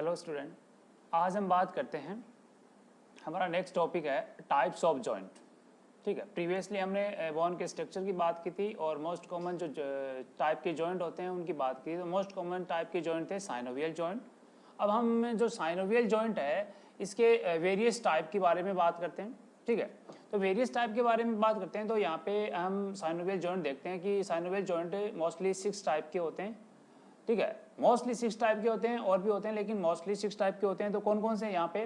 Hello student, आज हम बात करते हैं, हमारा नेक्स्ट टॉपिक है टाइप्स ऑफ जॉइंट। ठीक है, प्रीवियसली हमने बोन के स्ट्रक्चर की बात की थी और मोस्ट कॉमन जो टाइप के जॉइंट होते हैं उनकी बात की। तो मोस्ट कॉमन टाइप के जॉइंट थे साइनोवियल जॉइंट। अब हम जो साइनोवियल जॉइंट है इसके वेरियस टाइप के बारे में बात करते हैं। ठीक है, तो वेरियस टाइप के बारे में बात करते हैं। तो यहाँ पे हम साइनोवियल जॉइंट देखते हैं कि साइनोवियल जॉइंट मोस्टली 6 टाइप के होते हैं। ठीक है, मोस्टली 6 टाइप के होते हैं, और भी होते हैं लेकिन मोस्टली 6 टाइप के होते हैं। तो कौन कौन से यहाँ पे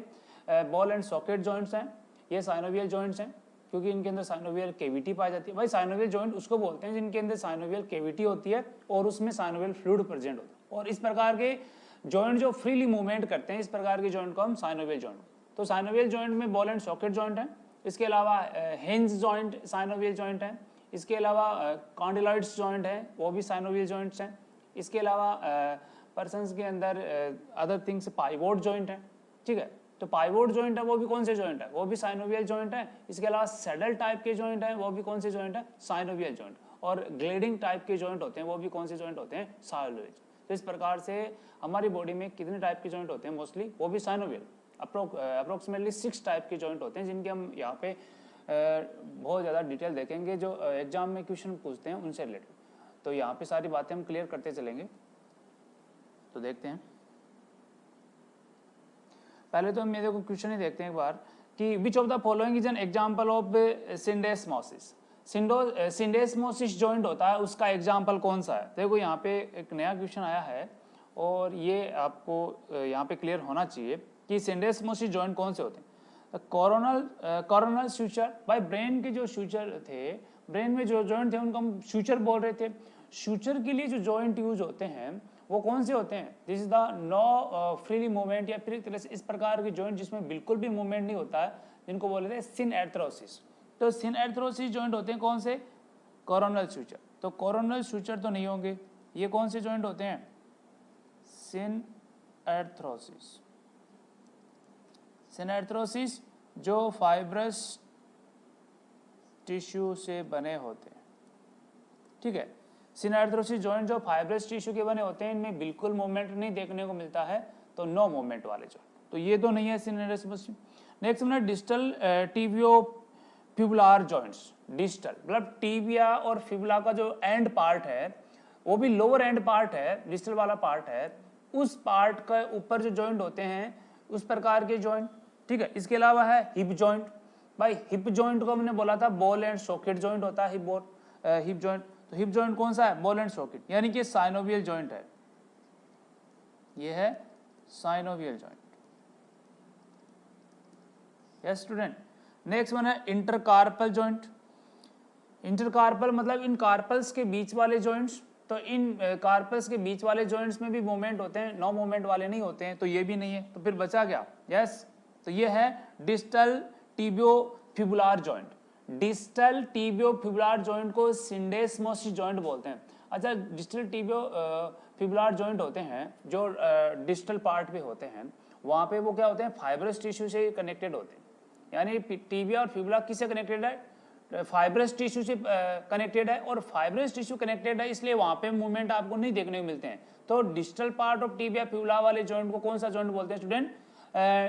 बॉल एंड सॉकेट जॉइंट्स हैं, ये साइनोवियल जॉइंट्स हैं क्योंकि इनके अंदर साइनोवियल केविटी पाई जाती है। भाई साइनोवियल जॉइंट उसको बोलते हैं जिनके अंदर साइनोवियल केविटी होती है और उसमें साइनोवियल फ्लूइड प्रेजेंट होता है। और इस प्रकार के जॉइंट जो फ्रीली मूवमेंट करते हैं, इस प्रकार के जॉइंट को हम साइनोवियल जॉइंट। तो साइनोवियल जॉइंट में बॉल एंड सॉकेट जॉइंट है, इसके अलावा हिंज जॉइंट साइनोवियल जॉइंट है, इसके अलावा कॉन्डिलॉइड्स जॉइंट है, वो भी साइनोवियल जॉइंट्स हैं। इसके अलावा पर्सन्स के अंदर अदर थिंग्स पाइवोट जॉइंट है। ठीक है, तो पाइवोट जॉइंट है वो भी कौन से जॉइंट है, वो भी साइनोवियल जॉइंट है। इसके अलावा सैडल टाइप के जॉइंट है, वो भी कौन से जॉइंट है, साइनोवियल जॉइंट। और ग्लेडिंग टाइप के जॉइंट होते हैं, वो भी कौन से जॉइंट होते हैं, साइनोवियल। तो इस प्रकार से हमारी बॉडी में कितने टाइप के जॉइंट होते हैं, मोस्टली वो भी साइनोवियल। अप्रोक्सीमेटली 6 टाइप के जॉइंट होते हैं जिनके हम यहाँ पे बहुत ज़्यादा डिटेल देखेंगे, जो एग्जाम में क्वेश्चन पूछते हैं उनसे रिलेटेड। तो यहाँ पे सारी बातें हम क्लियर करते चलेंगे। तो देखते हैं, पहले तो हम मेरे को क्वेश्चन ही देखते हैं एक बार कि which of the following is an example of syndesmosis. Syndesmosis joint होता है, उसका एग्जांपल कौन सा है। देखो यहाँ पे एक नया क्वेश्चन आया है और ये आपको यहाँ पे क्लियर होना चाहिए कि सिंडेस्मोसिस जॉइंट कौन से होते हैं। कोरोनल सूचर, भाई ब्रेन के जो सूचर थे, ब्रेन में जो जॉइंट थे उनको हम सूचर बोल रहे थे। सूचर के लिए जो जॉइंट यूज होते हैं वो कौन से होते हैं, this is the no freely movement, या फिर एक तरह से इस प्रकार के जॉइंट जिसमें बिल्कुल भी मूवमेंट नहीं होता है, जिनको बोल रहे हैं सिनएर्थ्रोसिस। तो सिनएर्थ्रोसिस जॉइंट होते हैं कौन से, कोरोनल सूचर। तो कोरोनल सूचर तो नहीं होंगे, ये कौन से जॉइंट होते हैं, सिनएर्थ्रोसिस। सिनएर्थ्रोसिस जो फाइब्रस टिश्यू से बने होते हैं। ठीक है, सिनएर्थ्रोसिस जॉइंट जो फाइब्रस टिश्यू के बने होते हैं, इनमें बिल्कुल मूवमेंट नहीं देखने को मिलता है, तो नो मूवमेंट वाले जॉइंट, तो ये तो नहीं है सिनएर्थ्रोसिस। नेक्स्ट हमने distal tibio fibular joints. Distal मतलब टिबिया और फिबुला का जो एंड पार्ट है वो भी लोअर एंड पार्ट है, डिस्टल वाला पार्ट है, उस पार्ट का ऊपर जो जॉइंट होते हैं उस प्रकार के जॉइंट। ठीक है, इसके अलावा है हिप जॉइंट। भाई हिप जॉइंट को हमने बोला था बॉल एंड सॉकेट जॉइंट होता है हिप जॉइंट। तो हिप जॉइंट कौन सा है, बॉल एंड सॉकेट, यानी कि साइनोवियल जॉइंट है, ये है synovial joint. Yes student. Next one है इंटरकार्पल जॉइंट। इंटरकार्पल मतलब इन कार्पल्स के बीच वाले जॉइंट्स। तो इन कार्पल्स के बीच वाले जॉइंट्स में भी मूवमेंट होते हैं, नो मूवमेंट वाले नहीं होते हैं, तो ये भी नहीं है। तो फिर बचा क्या, यस, तो ये है distal tibio fibular joint. Distal tibio fibular joint को सिंडेस्मोसिस जॉइंट बोलते हैं। अच्छा, डिस्टल टिबियो फिबुलर जॉइंट होते हैं जो डिस्टल पार्ट पे होते हैं, वहाँ पे वो क्या होते हैं, फाइब्रस टिश्यू से कनेक्टेड होते हैं। यानी टिबिया और फिबुला किससे कनेक्टेड है, फाइब्रस टिश्यू से कनेक्टेड है, और फाइब्रस टिश्यू कनेक्टेड है इसलिए वहाँ पे मूवमेंट आपको नहीं देखने को मिलते हैं। तो distal part of tibia fibula वाले जॉइंट को कौन सा जॉइंट बोलते हैं स्टूडेंट,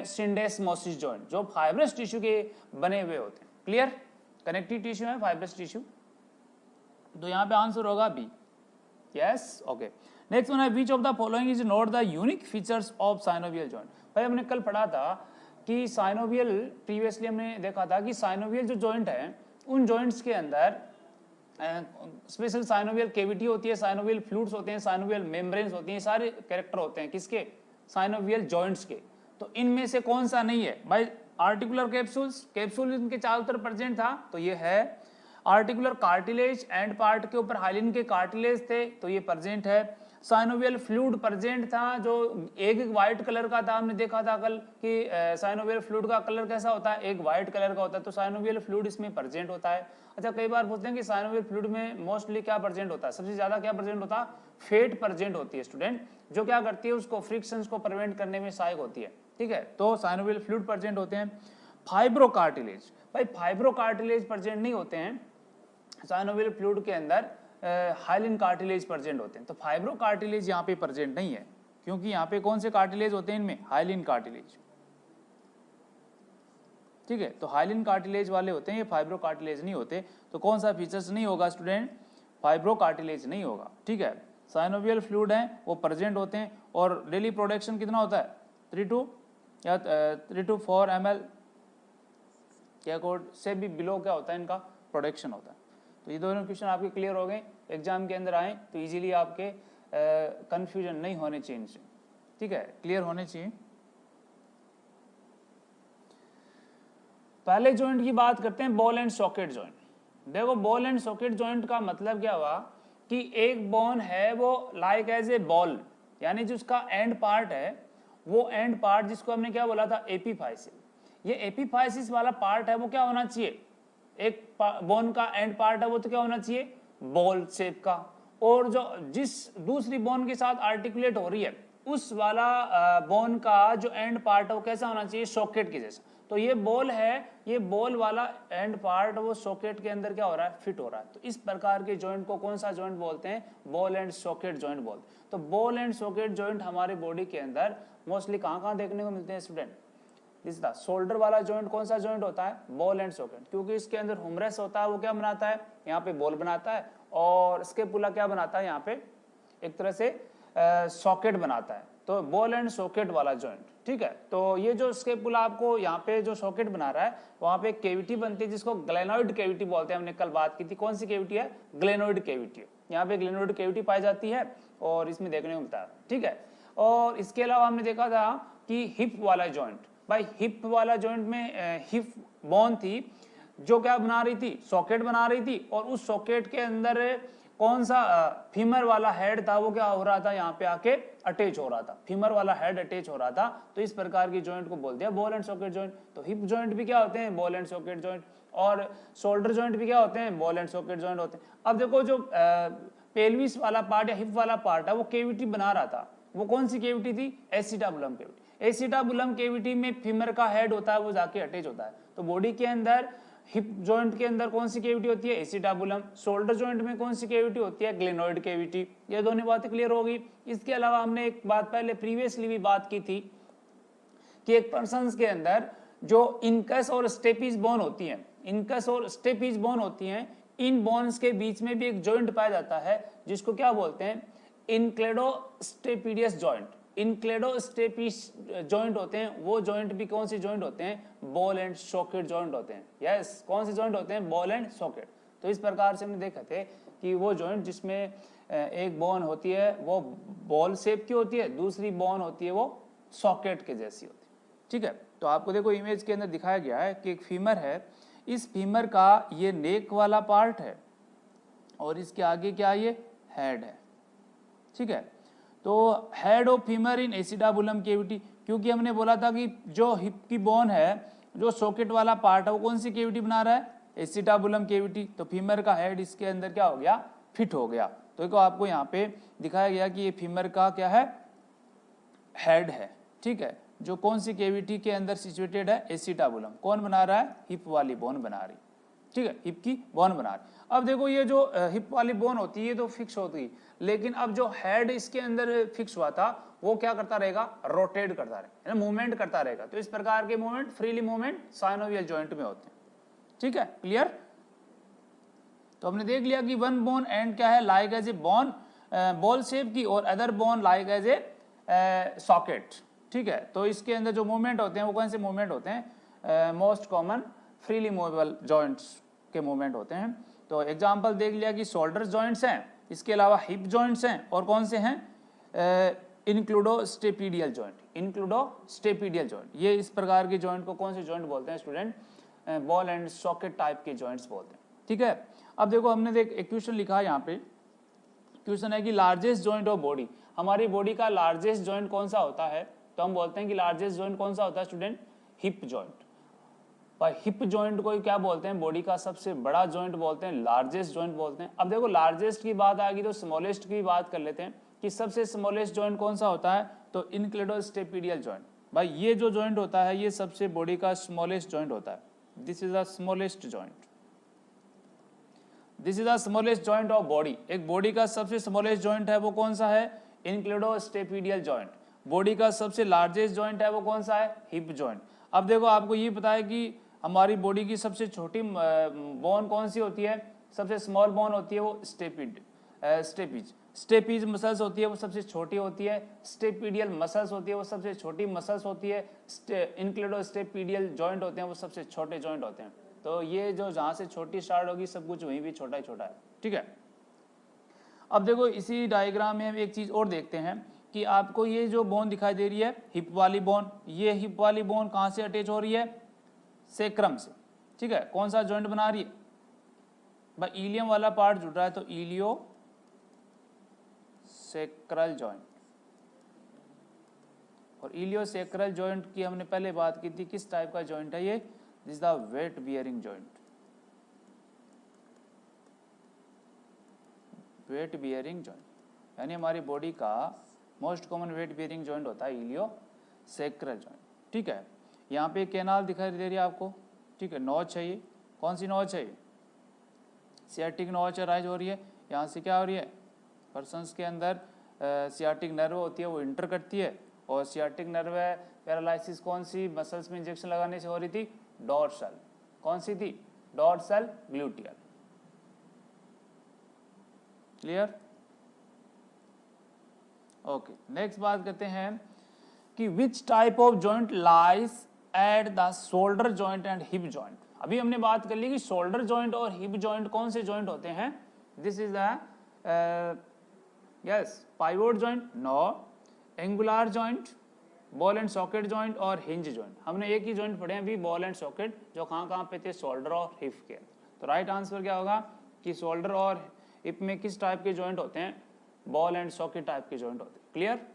सिंडेस्मोसिस जॉइंट, जो फाइब्रस टिश्यू के बने हुए होते हैं। क्लियर, कनेक्टिव टिश्यू है फाइब्रस टिश्यू, तो यहाँ पे आंसर होगा B. Yes, okay. Next one है which of the following is not the unique features of synovial joint. भाई हमने कल पढ़ा था कि साइनोवियल, प्रीवियसली हमने देखा था कि साइनोवियल जो जॉइंट है उन जॉइंट्स के अंदर स्पेशल साइनोवियल केविटी होती है, साइनोवियल फ्लूइड्स होते हैं, साइनोवियल मेम्ब्रेन्स होती हैं, सारे कैरेक्टर होते हैं किसके, साइनोवियल जॉइंट्स के। तो इनमें से कौन सा नहीं है भाई, आर्टिकुलर कैप्सूल्स, कैप्सूल इनके चारों तरफ प्रेजेंट था, तो ये है। आर्टिकुलर कार्टिलेज, एंड पार्ट के ऊपर हाइलिन के कार्टिलेज थे, तो ये प्रेजेंट है। साइनोवियल फ्लूइड प्रेजेंट था, जो एक व्हाइट कलर का था, हमने देखा था कल कि साइनोवियल फ्लूइड का कलर कैसा होता है, एक व्हाइट कलर का होता है, तो साइनोवियल फ्लूइड इसमें प्रेजेंट होता है। अच्छा, कई बार पूछते हैं कि साइनोवियल फ्लूइड में मोस्टली क्या प्रेजेंट होता है, सबसे ज्यादा क्या प्रेजेंट होता है, फेट प्रेजेंट होती है स्टूडेंट, जो क्या करती है उसको फ्रिक्शंस को प्रिवेंट करने में सहायक होती है। ठीक है, तो साइनोवियल फ्लूइड प्रेजेंट होते हैं। फाइब्रोकार्टिलेज, भाई फाइब्रोकार्टिलेज प्रेजेंट नहीं होते हैं साइनोवियल फ्लूइड के अंदर, हाइलिन कार्टिलेज प्रेजेंट होते हैं, तो फाइब्रोकार्टिलेज यहाँ पे प्रेजेंट नहीं है। क्योंकि यहाँ पे कौन से कार्टिलेज होते हैं इनमें, हाइलिन कार्टिलेज, ठीक है। तो हाइलिन कार्टिलेज वाले होते हैं, ये फाइब्रो कार्टिलेज नहीं होते। तो कौन सा फीचर्स नहीं होगा स्टूडेंट, फाइब्रो कार्टिलेज नहीं होगा, ठीक है। साइनोवियल फ्लूइड हैं वो प्रेजेंट होते हैं और डेली प्रोडक्शन कितना होता है 3 to 4 ml के अकॉर्ड से भी बिलो क्या होता है इनका प्रोडक्शन होता है। तो ये दोनों क्वेश्चन आपके क्लियर हो गए, एग्जाम के अंदर आए तो इजीली आपके कंफ्यूजन नहीं होने चाहिए इनसे, ठीक है, क्लियर होने चाहिए। पहले जॉइंट की बात करते हैं, बॉल एंड सॉकेट जॉइंट। देखो बॉल एंड सॉकेट जॉइंट का मतलब क्या हुआ कि एक बोन है वो लाइक एज ए बॉल, यानी जो उसका एंड पार्ट है वो एंड पार्ट जिसको हमने क्या बोला था एपीफाइसिस, ये एपीफाइसिस वाला पार्ट है वो क्या होना चाहिए, एक बोन का एंड पार्ट है वो तो क्या होना चाहिए बॉल शेप का, और जो जिस दूसरी बोन के साथ आर्टिकुलेट हो रही है उस वाला बोन का जो एंड पार्ट है वो कैसा होना चाहिए सॉकेट के जैसा। तो ये बॉल है, ये बॉल वाला एंड पार्ट वो सॉकेट के अंदर क्या हो रहा है फिट हो रहा है। तो इस प्रकार के जॉइंट को कौन सा जॉइंट बोलते हैं, बॉल एंड सॉकेट जॉइंट बोलते हैं। तो बॉल एंड सॉकेट जॉइंट हमारे बॉडी के अंदर मोस्टली कहाँ देखने को मिलते हैं स्टूडेंट, दिस द शोल्डर वाला जॉइंट कौन सा जॉइंट होता है, बॉल एंड सॉकेट, क्योंकि इसके अंदर ह्यूमरस होता है वो क्या बनाता है यहाँ पे बॉल बनाता है, और स्केपुला क्या बनाता है यहाँ पे एक तरह से सॉकेट बनाता है। तो बॉल एंड सॉकेट वाला जॉइंट, ठीक है। तो ये जो स्केपुला आपको यहाँ पे जो सॉकेट बना रहा है वहां पे एक कैविटी बनती है जिसको ग्लेनोइड कैविटी बोलते हैं, हमने कल बात की थी, कौन सी कैविटी है ग्लेनोइड कैविटी, यहाँ पे ग्लेनोइड कैविटी पाई जाती है और इसमें देखने को मिलता है, ठीक है। और इसके अलावा हमने देखा था कि हिप वाला जॉइंट, भाई हिप वाला जॉइंट में हिप बोन थी जो क्या बना रही थी सॉकेट बना रही थी, और उस सॉकेट के अंदर कौन सा फीमर वाला हेड था वो क्या हो रहा था यहाँ पे आके अटैच हो रहा था, फीमर वाला हेड अटैच हो रहा था। तो इस प्रकार की जॉइंट को बोलते हैं बॉल एंड सॉकेट जॉइंट। तो हिप जॉइंट भी क्या होते हैं बॉल एंड सॉकेट जॉइंट, और शोल्डर जॉइंट भी क्या होते हैं बॉल एंड सॉकेट जॉइंट होते हैं। अब देखो जो पेल्विस वाला पार्ट या हिप वाला पार्ट है वो कैविटी बना रहा था, वो कौन सी कैविटी थी एसिटाबुलम कैविटी। एसिटाबुलम कैविटी में फीमर का हेड होता है वो जाके अटैच होता है। तो बॉडी के अंदर हिप जॉइंट के अंदर कौन सी कैविटी होती है एसिटाबुलम, शोल्डर जॉइंट में कौन सी कैविटी होती है ग्लेनोइड कैविटी। ये दोनों बातें क्लियर होगी। इसके अलावा हमने एक बात पहले प्रीवियसली भी बात की थी कि एक पर्सन के अंदर जो इनकस और स्टेपिस बोन होती है, इनकस और स्टेपिस बोन होती हैं, इन बोन्स के बीच में भी एक जॉइंट पाया जाता है जिसको क्या बोलते हैं इनक्लेडोस्टेपिडियस जॉइंट। इनक्लेडोस्टेपिस जॉइंट होते हैं वो जॉइंट भी कौन से जॉइंट होते हैं बॉल एंड सॉकेट जॉइंट होते हैं। यस कौन से जॉइंट होते हैं बॉल एंड सॉकेट। तो इस प्रकार से हमने देखा थे कि वो जॉइंट जिसमें एक बोन होती है वो बॉल शेप की होती है, दूसरी बोन होती है वो सॉकेट के जैसी होती है, ठीक है। तो आपको देखो इमेज के अंदर दिखाया गया है कि एक फीमर है, इस फीमर का ये नेक वाला पार्ट है और इसके आगे क्या ये हेड है, ठीक है। तो head of femur in acetabulum cavity, क्योंकि हमने बोला था कि जो हिप की बोन है जो सॉकेट वाला पार्ट है वो कौन सी कैविटी बना रहा है एसिटाबुलम कैविटी। तो फीमर का हेड इसके अंदर क्या हो गया फिट हो गया। तो देखो आपको यहाँ पे दिखाया गया कि ये फीमर का क्या है हेड है, ठीक है, जो कौन सी कैविटी के अंदर सिचुएटेड है एसिटाबुलम। कौन बना रहा है हिप वाली बोन बना रही, ठीक है, हिप की बोन बना रही। अब देखो ये जो हिप वाली बोन होती है तो फिक्स होती है, लेकिन अब जो हेड इसके अंदर फिक्स हुआ था वो क्या करता रहेगा रोटेट करता रहेगा, मूवमेंट करता रहेगा। तो इस प्रकार के movement freely movement synovial joint में होते हैं, ठीक है, क्लियर। तो हमने देख लिया कि वन बोन एंड क्या है like as a bone ball shape की, और other bone like as a socket, ठीक है। तो इसके अंदर जो मूवमेंट होते हैं वो कौन से मूवमेंट होते हैं most common freely movable joints के मूवमेंट होते हैं। तो एग्जांपल देख लिया कि शोल्डर जॉइंट्स हैं, इसके अलावा हिप जॉइंट्स हैं, और कौन से हैं इंक्लूडोस्टेपिडियल जॉइंट, इंक्लूडोस्टेपिडियल जॉइंट। ये इस प्रकार के जॉइंट को कौन से जॉइंट बोलते हैं student ball and socket type के जॉइंट्स बोलते हैं, ठीक है। अब देखो हमने देख एक क्वेश्चन लिखा है यहाँ पे, क्वेश्चन है कि लार्जेस्ट जॉइंट ऑफ बॉडी, हमारी बॉडी का लार्जेस्ट जॉइंट कौन सा होता है। तो हम बोलते हैं कि लार्जेस्ट जॉइंट कौन सा होता है स्टूडेंट हिप जॉइंट। भाई हिप जॉइंट को क्या बोलते हैं बॉडी का सबसे बड़ा जॉइंट बोलते हैं, लार्जेस्ट जॉइंट बोलते हैं। अब देखो लार्जेस्ट की बात आ गई तो स्मॉलेस्ट की बात कर लेते हैं कि सबसे स्मॉलेस्ट जॉइंट कौन सा होता है, तो इनक्लेडोस्टेपिडियल जॉइंट। भाई ये जो जॉइंट होता है ये सबसे बॉडी का स्मॉलेस्ट जॉइंट होता है, this is the smallest joint, this is the smallest joint of body. एक बॉडी का सबसे स्मॉलेस्ट जॉइंट है वो कौन सा है इंक्लेडोस्टेपिडियल जॉइंट। बॉडी का सबसे लार्जेस्ट जॉइंट है वो कौन सा है? Hip joint. अब देखो आपको ये पता है कि हमारी बॉडी की सबसे छोटी बोन कौन सी होती है? सबसे स्मॉल बोन होती है वो स्टेपिज। स्टेपिज मसल्स होती है वो सबसे छोटी होती है। स्टेपिडियल मसल्स होती है वो सबसे छोटी मसल्स होती है। इंक्लेडोस्टेपिडियल जॉइंट होते हैं वो सबसे छोटे जॉइंट होते हैं। तो ये जो जहाँ से छोटी स्टार्ट होगी सब कुछ वहीं भी छोटा ही छोटा है, ठीक है। अब देखो इसी डायग्राम में हम एक चीज़ और देखते हैं कि आपको ये जो बोन दिखाई दे रही है हिप वाली बोन, ये हिप वाली बोन कहाँ से अटैच हो रही है? सेक्रम से, ठीक है। कौन सा जॉइंट बना रही है भाई? इलियम वाला पार्ट जुड़ रहा है तो इलियो सेक्रल जॉइंट। और इलियोसेक्रल जॉइंट की हमने पहले बात की थी, किस टाइप का जॉइंट है ये? This the weight bearing joint. Weight bearing joint यानी हमारी बॉडी का most common weight bearing joint होता है इलियोसेक्रल जॉइंट, ठीक है। यहाँ पे कैनाल दिखाई दे रही है आपको, ठीक है। नॉच है ये, कौन सी नॉच है ये? सियाटिक नॉच राइज हो रही है। यहाँ से क्या हो रही है? पर्सन्स के अंदर सियाटिक नर्व होती है वो इंटर करती है, और सियाटिक नर्व है पैरालिसिस कौन सी मसल्स में इंजेक्शन लगाने से हो रही थी? डॉर्सल। कौन सी थी? Dorsal gluteal. Clear? Okay, next बात करते हैं कि which type of joint lies at the shoulder joint and hip joint. अभी हमने बात कर ली कि शोल्डर जॉइंट और हिप जॉइंट कौन से जॉइंट होते हैं? This is the yes pivot joint, no. Angular joint, ball and socket joint और हिंज जॉइंट। हमने एक ही जॉइंट पढ़े हैं अभी, बॉल एंड सॉकेट, जो कहाँ पे थे? शोल्डर और हिप के। तो राइट आंसर क्या होगा कि शोल्डर और हिप में किस टाइप के जॉइंट होते हैं? बॉल एंड सॉकेट टाइप के जॉइंट होते हैं। क्लियर?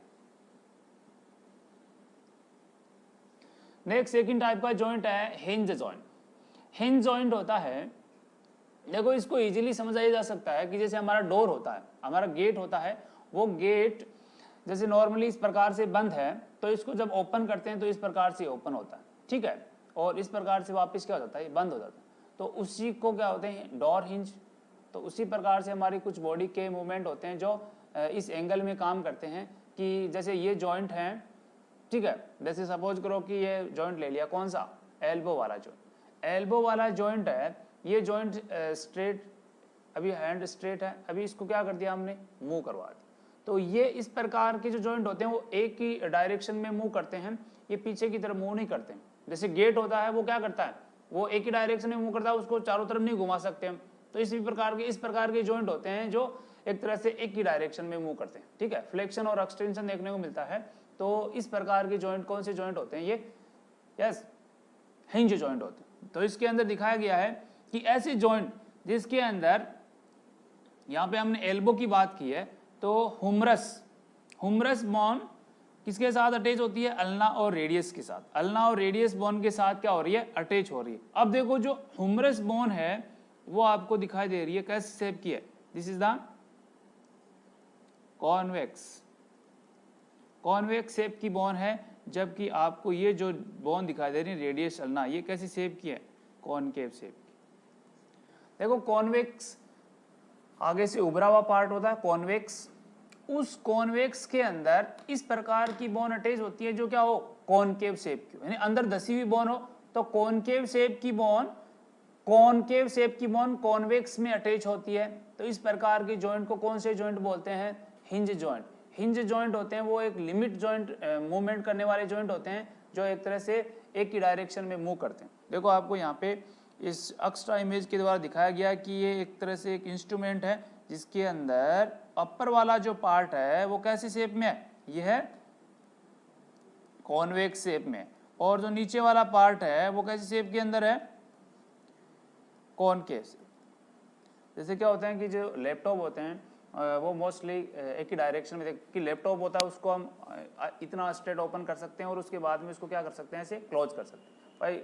नेक्स्ट सेकंड टाइप का जॉइंट है हिंज जॉइंट। हिंज जॉइंट होता है, देखो इसको इजीली समझा जा सकता है कि जैसे हमारा डोर होता है, हमारा गेट होता है, वो गेट जैसे नॉर्मली इस प्रकार से बंद है, तो इसको जब ओपन करते हैं तो इस प्रकार से ओपन होता है, ठीक है। और इस प्रकार से वापस क्या हो जाता है? बंद हो जाता है। तो उसी को क्या होते हैं? Door hinge. तो उसी प्रकार से हमारी कुछ बॉडी के मूवमेंट होते हैं जो इस एंगल में काम करते हैं कि जैसे ये जॉइंट है, ठीक है। जैसे सपोज करो कि ये जॉइंट ले लिया, कौन सा? एल्बो वाला जॉइंट। एल्बो वाला जॉइंट है, ये जॉइंट स्ट्रेट, अभी हैंड स्ट्रेट है, अभी इसको क्या कर दिया हमने? मूव करवा दिया। तो ये इस प्रकार के जो जॉइंट होते हैं वो एक ही डायरेक्शन में मूव करते हैं, ये पीछे की तरफ मूव नहीं करते हैं। जैसे गेट होता है वो क्या करता है? वो एक ही डायरेक्शन में मूव करता है, उसको चारों तरफ नहीं घुमा सकते हम। तो इस प्रकार के जॉइंट होते हैं जो एक तरह से एक ही डायरेक्शन में मूव करते हैं, ठीक है। फ्लेक्शन और एक्सटेंशन देखने को मिलता है। तो इस प्रकार के जॉइंट कौन से जॉइंट होते हैं? ये यस हिंज जॉइंट होते हैं। तो इसके अंदर दिखाया गया है कि ऐसे जॉइंट जिसके अंदर, यहाँ पे हमने एल्बो की बात की है, तो हुमरस बोन किसके साथ अटैच होती है? अल्ना और रेडियस के साथ। अल्ना और रेडियस बोन के साथ क्या हो रही है? अटैच हो रही है। अब देखो जो हुमरस बोन है वो आपको दिखाई दे रही है कैसे शेप की है? This is the convex shape की बोन है, जबकि आपको ये जो बोन दिखाई दे रही है रेडियस अल्ना, ये कैसी शेप की है? कॉनकेव शेप की। देखो कॉन्वेक्स आगे से उभरा हुआ पार्ट होता है कॉन्वेक्स, उस कॉन्वेक्स के अंदर इस प्रकार की बोन अटैच होती है जो क्या हो? कॉनकेव शेप की, यानी अंदर धसी हुई बोन हो। तो कॉनकेव शेप की बोन कॉन्वेक्स में अटैच होती है। तो इस प्रकार की जॉइंट को कौन से जॉइंट बोलते हैं? Hinge joint. हिंज जॉइंट होते हैं वो एक लिमिट जॉइंट मूवमेंट करने वाले जॉइंट होते हैं जो एक तरह से एक ही डायरेक्शन में मूव करते हैं। देखो आपको यहाँ पे इस एक्स्ट्रा इमेज के द्वारा दिखाया गया कि ये एक तरह से एक इंस्ट्रूमेंट है जिसके अंदर अपर वाला जो पार्ट है वो कैसी शेप में है? ये है कॉन्वेक्स शेप में, और जो नीचे वाला पार्ट है वो कैसी शेप के अंदर है? Concave shape. जैसे क्या होता है कि जो लैपटॉप होते हैं वो मोस्टली एक ही डायरेक्शन में, कि लैपटॉप होता है उसको हम इतना स्ट्रेट ओपन कर सकते हैं और उसके बाद में इसको क्या कर सकते हैं? ऐसे क्लोज कर सकते हैं। भाई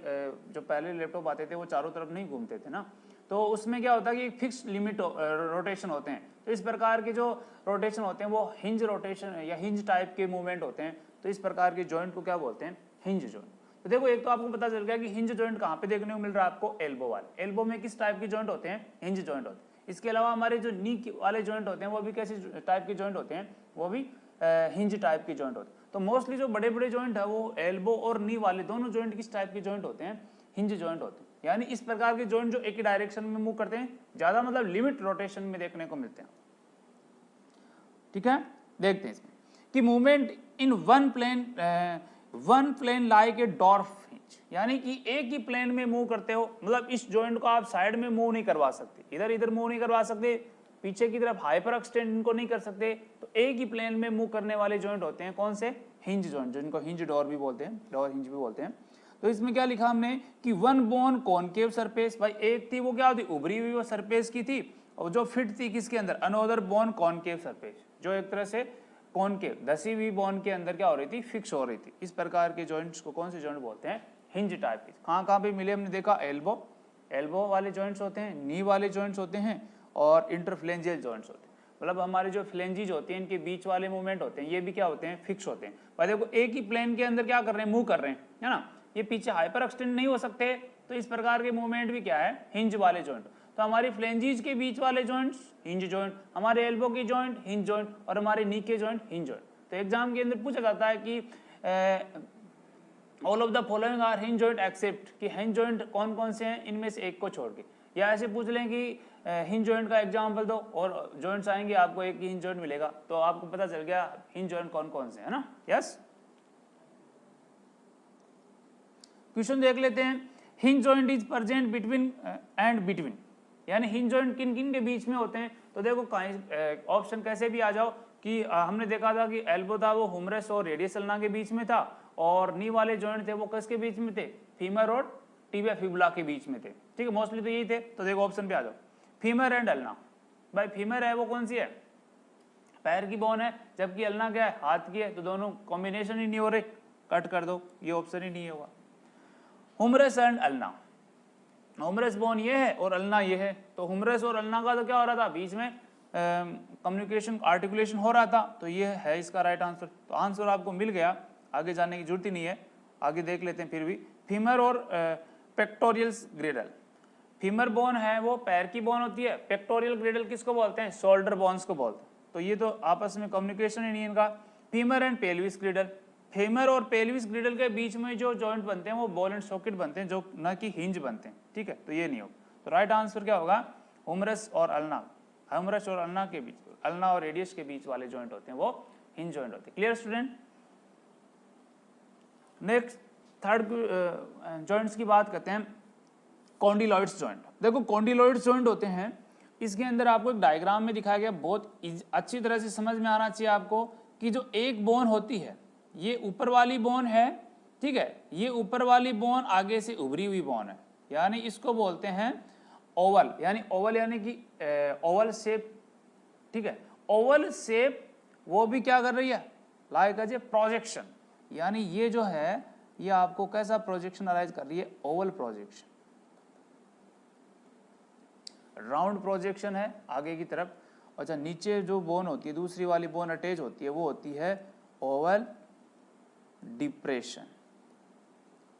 जो पहले लैपटॉप आते थे वो चारों तरफ नहीं घूमते थे ना, तो उसमें क्या होता है कि फिक्स लिमिट रोटेशन होते हैं। तो इस प्रकार के जो रोटेशन होते हैं वो हिंज रोटेशन या हिंज टाइप के मूवमेंट होते हैं। तो इस प्रकार के जॉइंट को क्या बोलते हैं? Hinge joint. तो देखो एक तो आपको पता चल गया कि हिंज जॉइंट कहाँ पे देखने को मिल रहा है आपको? एल्बो वाले। एल्बो में किस टाइप के जॉइंट होते हैं? हिंज जॉइंट होते हैं। इसके अलावा हमारे जो नी वाले जॉइंट होते हैं वो भी कैसे टाइप के जॉइंट होते हैं? वो भी हिंज टाइप के जॉइंट होते हैं। तो मोस्टली जो बड़े बड़े जॉइंट है वो एल्बो और नी वाले दोनों जॉइंट किस टाइप के जॉइंट होते हैं, हिंज जॉइंट होते हैं। यानी इस प्रकार के जॉइंट जो एक ही डायरेक्शन में मूव करते हैं, ज्यादा मतलब लिमिट रोटेशन में देखने को मिलते हैं। ठीक है, देखते हैं इसमें कि movement in one plane like a door hinge, यानी कि एक ही प्लेन में मूव करते हो, मतलब इस जॉइंट को आप साइड में मूव नहीं करवा सकते, इधर इधर मूव नहीं करवा सकते, पीछे की तरफ हाइपर एक्सटेंड इनको नहीं कर सकते। तो एक ही प्लेन में मूव करने वाले जॉइंट होते हैं कौन से, हिंज जॉइंट, जिनको हिंज डोर भी बोलते हैं, डोर हिंज भी बोलते हैं। तो इसमें क्या लिखा हमने कि वन बोन कॉनकेव सरफेस, भाई एक थी वो क्या होती, उभरी हुई वो सरफेस की थी, और जो फिट थी किसके अंदर, अनोदर बोन कॉनकेव सरफेस, जो एक तरह से कॉनकेव धसी हुई बोन के अंदर क्या हो रही थी, फिक्स हो रही थी। इस प्रकार के जॉइंट्स को कौन से जॉइंट बोलते हैं, हिंज टाइप के। कहाँ कहाँ पे मिले हमने देखा, एल्बो वाले जॉइंट्स होते हैं, नी वाले जॉइंट्स होते हैं, और इंटरफ्लेंजियल जॉइंट्स होते हैं। मतलब हमारे जो फ्लेंजीज होती हैं इनके बीच वाले मूवमेंट होते हैं, ये भी क्या होते हैं, फिक्स होते हैं। पर देखो एक ही प्लेन के अंदर क्या कर रहे हैं, मूव कर रहे हैं, है ना, ये पीछे हाइपर एक्सटेंड नहीं हो सकते, तो इस प्रकार के मूवमेंट भी क्या है, हिंज वाले जॉइंट। तो हमारी फ्लेंजीज के बीच वाले जॉइंट्स हिंज जॉइंट, हमारे एल्बो की जॉइंट हिंज जॉइंट, और हमारे नी के जॉइंट हिंज जॉइंट। तो एग्जाम के अंदर पूछा जाता है कि all of the following are hinge joint except, कि हिंज जॉइंट कौन कौन से हैं इनमें से एक को छोड़ के, या ऐसे पूछ लें कि हिंज जॉइंट का एग्जाम्पल दो, और जॉइंट्स आएंगे आपको एक ही हिंज जॉइंट मिलेगा, तो आपको पता चल गया हिंज जॉइंट कौन कौन से है ना। यस, क्वेश्चन देख लेते हैं, hinge joint is present between and between, यानी हिंज जॉइंट किन किन के बीच में होते हैं। तो देखो ऑप्शन कैसे भी आ जाओ कि हमने देखा था कि एल्बो था वो हुमरस और रेडियस अल्ना के बीच में था, और नी वाले जॉइंट थे वो किसके बीच में थे, फीमर और टिबिया फिबुला के बीच में थे। ठीक है, मोस्टली तो यही थे। तो देखो ऑप्शन पे आ जाओ, फीमर एंड अल्ना। भाई फीमर है वो कौन सी है, पैर की बोन है, जबकि अल्ना क्या है, हाथ की है, तो दोनों कॉम्बिनेशन ही नहीं हो रहे, कट कर दो, ये ऑप्शन ही नहीं होगा। Humras and ulna, Humras bone ये है और अल्ना ये है, तो हुमरस और अल्ना का तो क्या हो रहा था, बीच में कम्युनिकेशन आर्टिकुलेशन हो रहा था, तो ये है इसका राइट आंसर। तो आंसर आपको मिल गया, आगे जाने की जरूरत ही नहीं है, आगे देख लेते हैं। फिर भी फीमर और पेक्टोरियल ग्रेडल, फीमर बोन है वो पैर की बोन होती है, पेक्टोरियल ग्रेडल किसको बोलते हैं, शोल्डर बोन्स को बोलते हैं। तो ये तो आपस में कम्युनिकेशन ही नहीं है इनका। Femur and pelvis Gradle, femur और पेल्विस ग्रेडल के बीच में जो जॉइंट बनते हैं वो बॉल एंड सॉकेट बनते हैं, जो न कि हिंज बनते हैं। ठीक है, तो ये नहीं होगा। तो राइट आंसर क्या होगा, हुमरस और अल्ना, हुमरस और अल्ना के बीच, अल्ना और रेडियस के बीच वाले जॉइंट होते हैं वो हिंज जॉइंट होते हैं। Clear student. Next third joints की बात करते हैं, कॉन्डिलॉइड्स जॉइंट। देखो कॉन्डिलॉइड्स जॉइंट होते हैं, इसके अंदर आपको एक डायग्राम में दिखाया गया, बहुत अच्छी तरह से समझ में आना चाहिए आपको, कि जो एक बोन होती है, ये ऊपर वाली बोन है, ठीक है, ये ऊपर वाली बोन आगे से उभरी हुई बोन है, यानी इसको बोलते हैं ओवल, यानी ओवल यानी कि ओवल शेप। ठीक है, ओवल शेप वो भी क्या कर रही है, लाइक एज ए प्रोजेक्शन, यानी ये जो है ये आपको कैसा प्रोजेक्शन अराइज कर रही है, ओवल प्रोजेक्शन, राउंड प्रोजेक्शन है आगे की तरफ। अच्छा, नीचे जो बोन होती है, दूसरी वाली बोन अटैच होती है, वो होती है ओवल डिप्रेशन,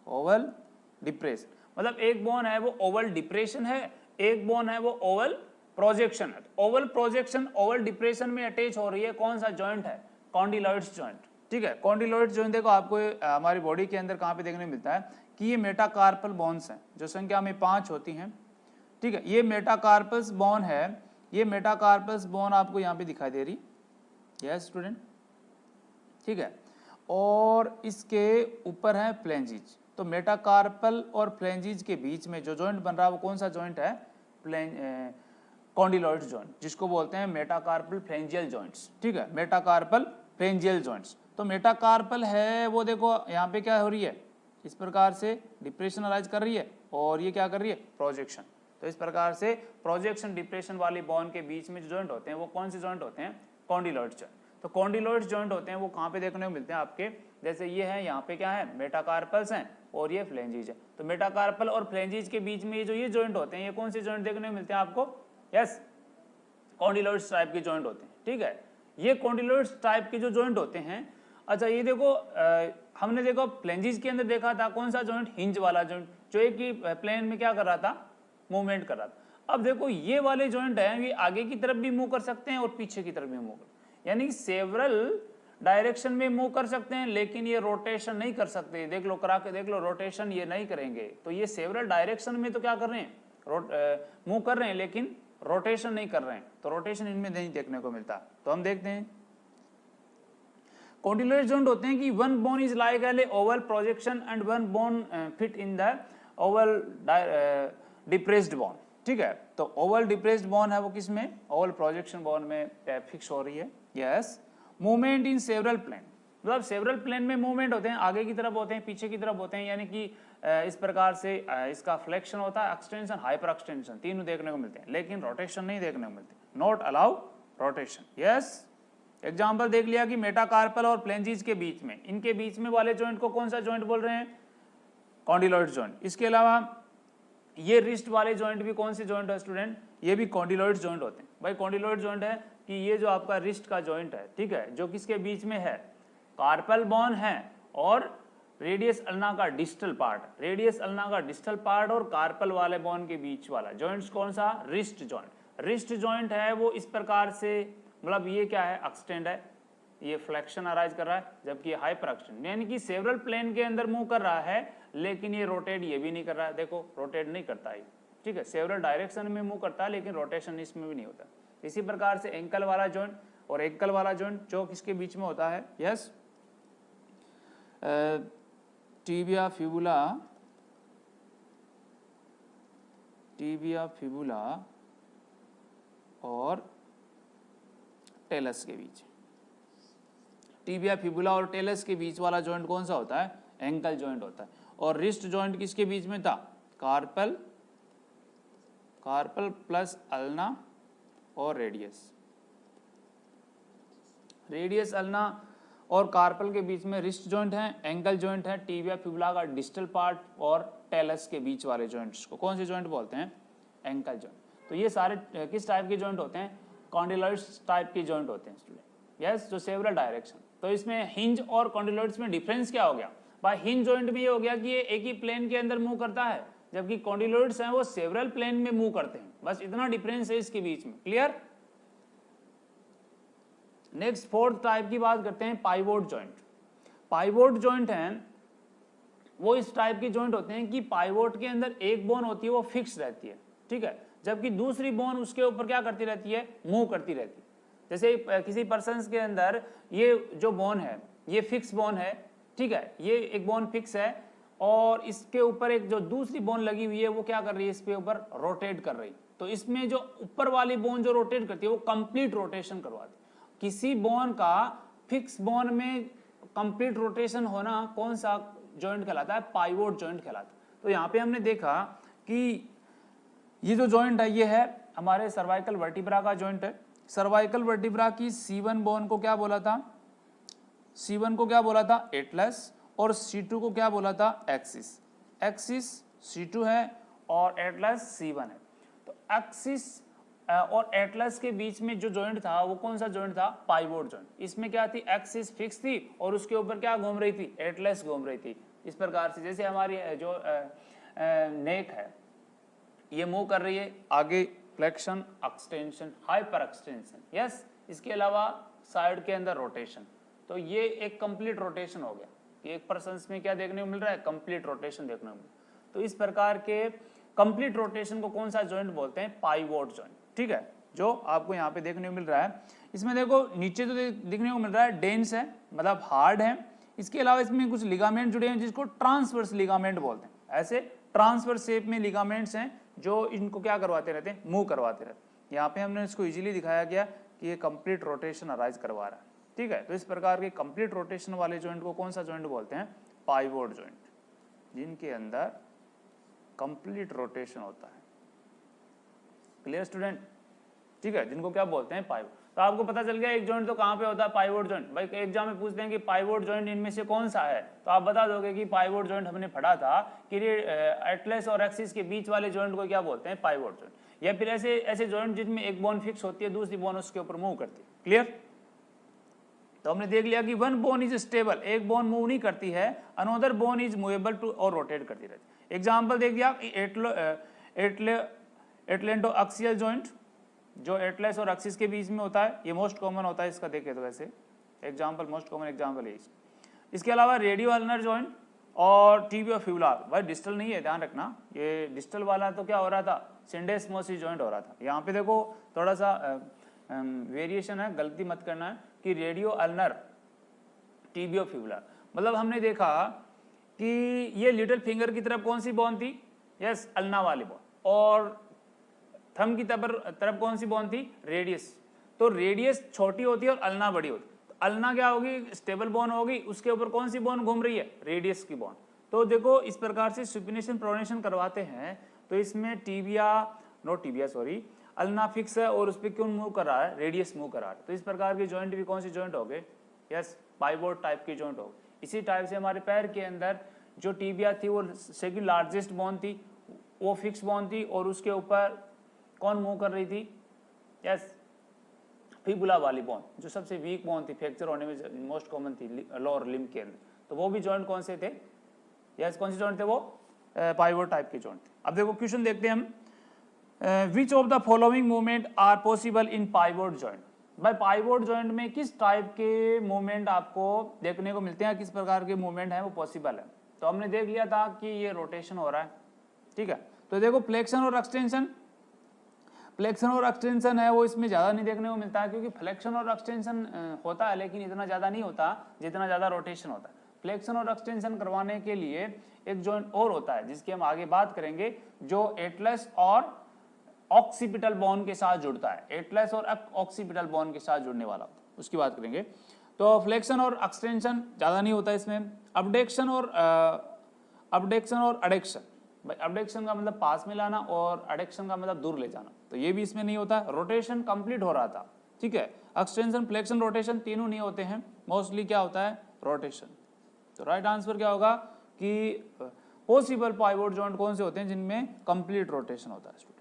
ओवल डिप्रेशन, मतलब एक बोन है वो ओवल डिप्रेशन है, एक बोन है वो ओवल प्रोजेक्शन है। ओवल प्रोजेक्शन ओवल डिप्रेशन में अटैच हो रही है, कौन सा जॉइंट है, कॉन्डिलॉइड्स जॉइंट। ठीक है, कॉन्डिलॉइड्स जॉइंट देखो आपको हमारी बॉडी के अंदर कहाँ पे देखने मिलता है, कि ये मेटाकार्पल बोन्स हैं, जो संख्या में 5 होती हैं। ठीक है, ये मेटाकार्पल्स बोन है, ये मेटाकार्पल्स बोन आपको यहाँ पे दिखाई दे रही, यस स्टूडेंट। ठीक है, और इसके ऊपर है फ्लेंजिज। तो मेटाकार्पल और फ्लेंजिज के बीच में जो जॉइंट बन रहा है वो कौन सा जॉइंट है, कॉन्डिलॉइड जॉइंट, जिसको बोलते हैं मेटाकार्पल फ्लेंजियल जॉइंट्स। ठीक है, मेटाकार्पल फ्लेंजियल जॉइंट्स। तो मेटाकार्पल है वो देखो यहाँ पे क्या हो रही है, इस प्रकार से डिप्रेशन अराइज कर रही है, और ये क्या कर रही है, प्रोजेक्शन। तो इस प्रकार से प्रोजेक्शन डिप्रेशन वाली बोन के बीच में जो जॉइंट होते हैं वो कौन से जॉइंट होते हैं, कॉन्डिलॉइड जॉइंट। तो कॉन्डिलॉइड जॉइंट होते हैं वो कहाँ पे देखने को मिलते हैं आपके, जैसे ये है, यहाँ पे क्या है, मेटाकार्पल्स हैं और ये फ्लेंजिज है। तो मेटाकार्पल और फ्लेंजिज के बीच में ये जॉइंट होते हैं, ये कौन से जॉइंट देखने को मिलते हैं आपको, यस, कॉन्डिलॉइड्स टाइप के जॉइंट होते हैं। ठीक है, ये कॉन्डिलॉइड्स टाइप के जो जॉइंट होते हैं। अच्छा, ये देखो हमने देखो फ्लेंजिज के अंदर देखा था कौन सा जॉइंट, हिंज वाला जॉइंट, जो एक ही प्लेन में क्या कर रहा था, मूवमेंट कर रहा था। अब देखो ये वाले जॉइंट हैं, ये आगे की तरफ भी मूव कर सकते हैं और पीछे की तरफ भी मूव कर, यानी सेवरल डायरेक्शन में मूव कर सकते हैं लेकिन ये रोटेशन नहीं कर सकते। देख लो, करा के देख लो, रोटेशन ये नहीं करेंगे। तो ये सेवरल डायरेक्शन में तो क्या कर रहे हैं, मूव कर रहे हैं लेकिन रोटेशन नहीं कर रहे हैं, तो रोटेशन इनमें नहीं देखने को मिलता। तो हम देखते हैं कॉन्टिलेडल जॉइंट होते हैं कि one bone is like an Oval projection and one bone fit in the Oval depressed bone. ठीक है, तो ओवल डिप्रेस्ड बोन है वो किस में, ओवल प्रोजेक्शन बोन में फिक्स हो रही है। Yes, movement in several plane, मतलब सेवरल प्लेन में मूवमेंट होते हैं, आगे की तरफ होते हैं, पीछे की तरफ होते हैं, यानी कि इस प्रकार से इसका फ्लेक्शन होता है, एक्सटेंशन, हाइपर एक्सटेंशन, तीनों देखने को मिलते हैं, लेकिन रोटेशन नहीं देखने को मिलती। Not allow rotation. Yes, example देख लिया कि मेटाकार्पल और फ्लेंजिस के बीच में, इनके बीच में वाले जॉइंट को कौन सा जॉइंट बोल रहे हैं, कॉन्डिलॉइड जॉइंट। इसके अलावा ये रिस्ट वाले जॉइंट भी कौन से जॉइंट है स्टूडेंट, ये भी कॉन्डिलॉइड जॉइंट होते हैं। भाई कॉन्डिलॉइड जॉइंट है कि ये जो आपका रिस्ट का जॉइंट है, ठीक है, जो किसके बीच में है, कार्पल बोन है और रेडियस अल्ना का डिस्टल पार्ट, रेडियस अल्ना का डिस्टल पार्ट और कार्पल वाले बोन के बीच वाला जॉइंट्स कौन सा, रिस्ट जॉइंट। रिस्ट जॉइंट है वो इस प्रकार से, मतलब ये क्या है, एक्सटेंड है, ये फ्लेक्शन अराइज कर रहा है, जबकि हाइपर एक्सटेंड, यानी कि सेवरल प्लेन के अंदर मूव कर रहा है लेकिन ये रोटेट ये भी नहीं कर रहा है। देखो रोटेट नहीं करता है, ठीक है, सेवरल डायरेक्शन में मूव करता है लेकिन रोटेशन इसमें भी नहीं होता। इसी प्रकार से एंकल वाला जॉइंट और एंकल वाला जॉइंट जो किसके बीच में होता है, yes, tibia fibula, tibia fibula और टेलस के बीच, टिबिया फिबुला और टेलस के बीच वाला जॉइंट कौन सा होता है, एंकल जॉइंट होता है। और रिस्ट जॉइंट किसके बीच में था, कार्पल, कार्पल प्लस अल्ना और रेडियस, रेडियस अल्ना और कार्पल के बीच में रिस्ट जॉइंट है, एंकल जॉइंट है, टिबिया फिबुला का डिस्टल पार्ट और टेलस के बीच वाले जॉइंट्स को कौन से जॉइंट बोलते हैं, एंकल जॉइंट। तो ये सारे किस टाइप के जॉइंट होते हैं, कॉन्डिलॉइड्स टाइप के जॉइंट होते हैं स्टूडेंट। यस, जो सेवरल डायरेक्शन। तो इसमें हिंज और कॉन्डिलॉइड्स में डिफरेंस क्या हो गया, भाई हिंज जॉइंट में ये हो गया कि ये एक ही प्लेन के अंदर मूव करता है, जबकि कॉन्डिलॉइड्स हैं वो सेवरल प्लेन में मूव करते हैं, बस इतना डिफरेंस है इसके बीच में। क्लियर। नेक्स्ट फोर्थ टाइप की बात करते हैं, पाइवोट जॉइंट। पाइवोट जॉइंट हैं वो इस टाइप के जॉइंट होते हैं कि पाइवोट के अंदर एक बोन होती है वो फिक्स रहती है, ठीक है, जबकि दूसरी बोन उसके ऊपर क्या करती रहती है, मूव करती रहती है। जैसे किसी पर्सन के अंदर ये जो बोन है ये फिक्स बोन है, ठीक है, ये एक बोन फिक्स है और इसके ऊपर एक जो दूसरी बोन लगी हुई है वो क्या कर रही है, इसके ऊपर रोटेट कर रही। तो इसमें जो ऊपर वाली बोन जो रोटेट करती है वो कंप्लीट रोटेशन करवाती है। किसी बोन का फिक्स बोन में कंप्लीट रोटेशन होना कौन सा जॉइंट कहलाता है, पाइवोट जॉइंट कहलाता है। तो यहाँ पे हमने देखा कि ये जो जॉइंट है ये है हमारे सर्वाइकल वर्टिब्रा का जॉइंट है। सर्वाइकल वर्टिब्रा की C1 बोन को क्या बोला था, C1 को क्या बोला था, एटलस, और C2 को क्या बोला था, एक्सिस। एक्सिस C2 है और एटलस C1 है। तो एक्सिस और एटलस के बीच में जो जॉइंट था वो कौन सा जॉइंट था, पाइवोट जॉइंट। इसमें क्या थी, एक्सिस फिक्स थी और उसके ऊपर क्या घूम रही थी, एटलस घूम रही थी। इस प्रकार से जैसे हमारी जो नेक है ये मूव कर रही है आगे, flexion, extension, hyper extension, yes. इसके अलावा साइड के अंदर रोटेशन। तो ये एक कंप्लीट रोटेशन हो गया कि एक पर्सन में क्या देखने को मिल रहा है, कंप्लीट रोटेशन देखने को मिल रहा है। तो इस प्रकार के कंप्लीट रोटेशन को कौन सा जॉइंट बोलते हैं, पाइवोट जॉइंट, ठीक है, जो आपको यहाँ पे देखने को मिल रहा है। इसमें देखो नीचे तो देखने को मिल रहा है डेंस है, मतलब हार्ड है। इसके अलावा इसमें कुछ लिगामेंट जुड़े हैं जिसको ट्रांसवर्स लिगामेंट बोलते हैं। ऐसे ट्रांसवर्स शेप में लिगामेंट्स हैं जो इनको क्या करवाते रहते हैं, मूव करवाते रहते हैं। यहाँ पे हमने इसको इजीली दिखाया गया कि ये कंप्लीट रोटेशन अराइज करवा रहा है, ठीक है। तो इस प्रकार के कंप्लीट रोटेशन वाले जॉइंट को कौन सा जॉइंट बोलते हैं, पाइवोट जॉइंट, जिनके अंदर कंप्लीट रोटेशन होता है। क्लियर स्टूडेंट, ठीक है, जिनको क्या बोलते हैं, पाइवोट। तो आपको पता चल गया एक जॉइंट तो कहाँ पे होता है, पाइवोट जॉइंट। भाई एग्जाम में पूछते हैं कि पाइवोट जॉइंट इनमें से कौन सा है, तो आप बता दोगे कि पाइवोट जॉइंट हमने पढ़ा था कि एटलस और एक्सिस के बीच वाले जॉइंट को क्या बोलते हैं, पाइवोट जॉइंट। या फिर ऐसे ऐसे जॉइंट जिसमें एक बोन फिक्स होती है, दूसरी बोन उसके ऊपर मूव करती है। क्लियर। तो हमने देख लिया कि वन बोन इज स्टेबल, एक बोन मूव नहीं करती है, another bone is movable to और रोटेट करती रहती है। एग्जाम्पल देख दिया, एटलेंटो एक्सियल जॉइंट जो एटलस और एक्सिस के बीच में होता है, ये मोस्ट कॉमन होता है इसका, देखे तो वैसे एग्जाम्पल, मोस्ट कॉमन एग्जाम्पल है। इसके अलावा रेडियो अल्नर जॉइंट और टिबियो फ्यूलार, भाई डिस्टल नहीं है, ध्यान रखना, ये डिस्टल वाला तो क्या हो रहा था, सिंडेस्मोसिस जॉइंट हो रहा था। यहाँ पे देखो थोड़ा सा वेरिएशन है, गलती मत करना है कि रेडियो अल्नर टिबियो फ्यूलार, मतलब हमने देखा कि ये लिटिल फिंगर की तरफ कौन सी बोन थी, यस अल्ना वाली बोन, और थंब की तरफ कौन सी बोन थी, रेडियस। तो रेडियस छोटी होती है और अल्ना बड़ी होती है। अल्ना क्या होगी, स्टेबल बोन होगी, उसके ऊपर कौन सी बोन घूम रही है, रेडियस की बोन। तो देखो इस प्रकार से सुपिनेशन प्रोनेशन करवाते हैं, तो इसमें tibia, not tibia sorry, ulna fix है और उस पर क्यों मूव कर रहा है, रेडियस मूव कर रहा है। तो इस प्रकार की जॉइंट भी कौन सी जॉइंट हो गए, यस पाइवोट टाइप की जॉइंट हो। इसी टाइप से हमारे पैर के अंदर जो टिबिया थी वो सेकंड लार्जेस्ट बोन थी, वो फिक्स बोन थी और उसके ऊपर कौन मूव कर रही थी, यस फिबुला वाली बोन, जो सबसे वीक बोन थी, फ्रैक्चर होने में मोस्ट कॉमन थी लोअर लिम्ब के अंदर। तो वो भी जॉइंट कौन से थे, यस कौन से जॉइंट थे, वो पाइवोट टाइप के जॉइंट थे। अब देखो क्वेश्चन देखते हैं हम, which of the following movement are possible in pivot joint. भाई पाइवोट जॉइंट में किस टाइप के मूवमेंट आपको देखने को मिलते हैं, किस प्रकार के मूवमेंट है वो पॉसिबल है। तो हमने देख लिया था कि ये रोटेशन हो रहा है, ठीक है। तो देखो फ्लेक्शन और एक्सटेंशन, फ्लेक्शन और एक्सटेंशन है वो इसमें ज़्यादा नहीं देखने को मिलता है, क्योंकि फ्लेक्शन और एक्सटेंशन होता है लेकिन इतना ज़्यादा नहीं होता जितना ज़्यादा रोटेशन होता है। फ्लेक्शन और एक्सटेंशन करवाने के लिए एक जॉइंट और होता है जिसकी हम आगे बात करेंगे, जो एटलस और ऑक्सीपिटल बोन के साथ जुड़ता है, एटलस और ऑक्सीपिटल बोन के साथ जुड़ने वाला, उसकी बात करेंगे। तो फ्लेक्शन और एक्सटेंशन ज़्यादा नहीं होता इसमें। अपडेक्शन और अडेक्शन, भाई अपडेक्शन का मतलब पास में लाना और अडेक्शन का मतलब दूर ले जाना, तो ये भी इसमें नहीं होता। रोटेशन कंप्लीट हो रहा था, ठीक है। एक्सटेंशन, फ्लेक्शन, रोटेशन तीनों नहीं होते हैं, मोस्टली क्या होता है, रोटेशन। तो राइट आंसर क्या होगा कि पॉसिबल पाइवोट जॉइंट कौन से होते हैं जिनमें कंप्लीट रोटेशन होता है स्टूडेंट।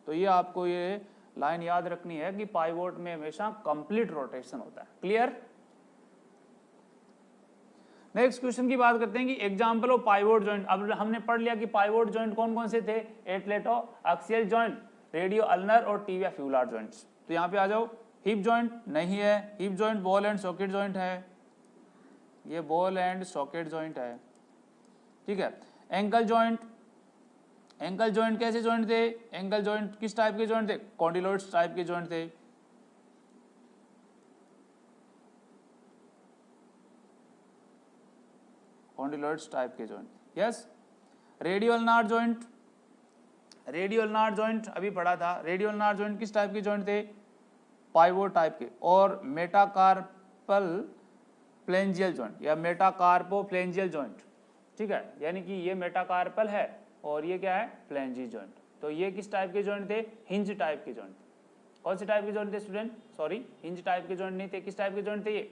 तो ये आपको ये लाइन याद रखनी है कि पाइवोट में हमेशा कंप्लीट रोटेशन होता है। क्लियर। नेक्स्ट क्वेश्चन की बात करते हैं कि एग्जांपल ऑफ पाइवोट जॉइंट। अब हमने पढ़ लिया कि पाइवोट जॉइंट कौन कौन से थे, एटलेटो एक्सियल जॉइंट, रेडियो अल्नर और टिबिया फ्यूलार जॉइंट्स। तो यहाँ पे आ जाओ, हिप जॉइंट नहीं है, hip joint ball and socket joint है, ये बॉल एंड सॉकेट जॉइंट है, ठीक है। एंकल जॉइंट, एंकल जॉइंट कैसे जॉइंट थे, एंकल जॉइंट किस टाइप के जॉइंट थे, कॉन्डिलोइड्स टाइप के जॉइंट थे, कॉन्डिलोइड्स टाइप के joint, yes. Radio ulnar joint, radio ulnar joint अभी पढ़ा था, रेडियो अल्नार जॉइंट किस टाइप के जॉइंट थे, पाइवोट टाइप के। और मेटाकार्पल फ्लेंजियल जॉइंट या मेटाकार्पोफ्लेंजियल जॉइंट, ठीक है, यानी कि ये मेटाकार्पल है और ये क्या है, फ्लेंजी जॉइंट। तो ये किस टाइप के जॉइंट थे, हिंज टाइप के जॉइंट। कौन से टाइप के जॉइंट थे स्टूडेंट, सॉरी हिंज टाइप के जॉइंट नहीं थे, किस टाइप के जॉइंट थे ये,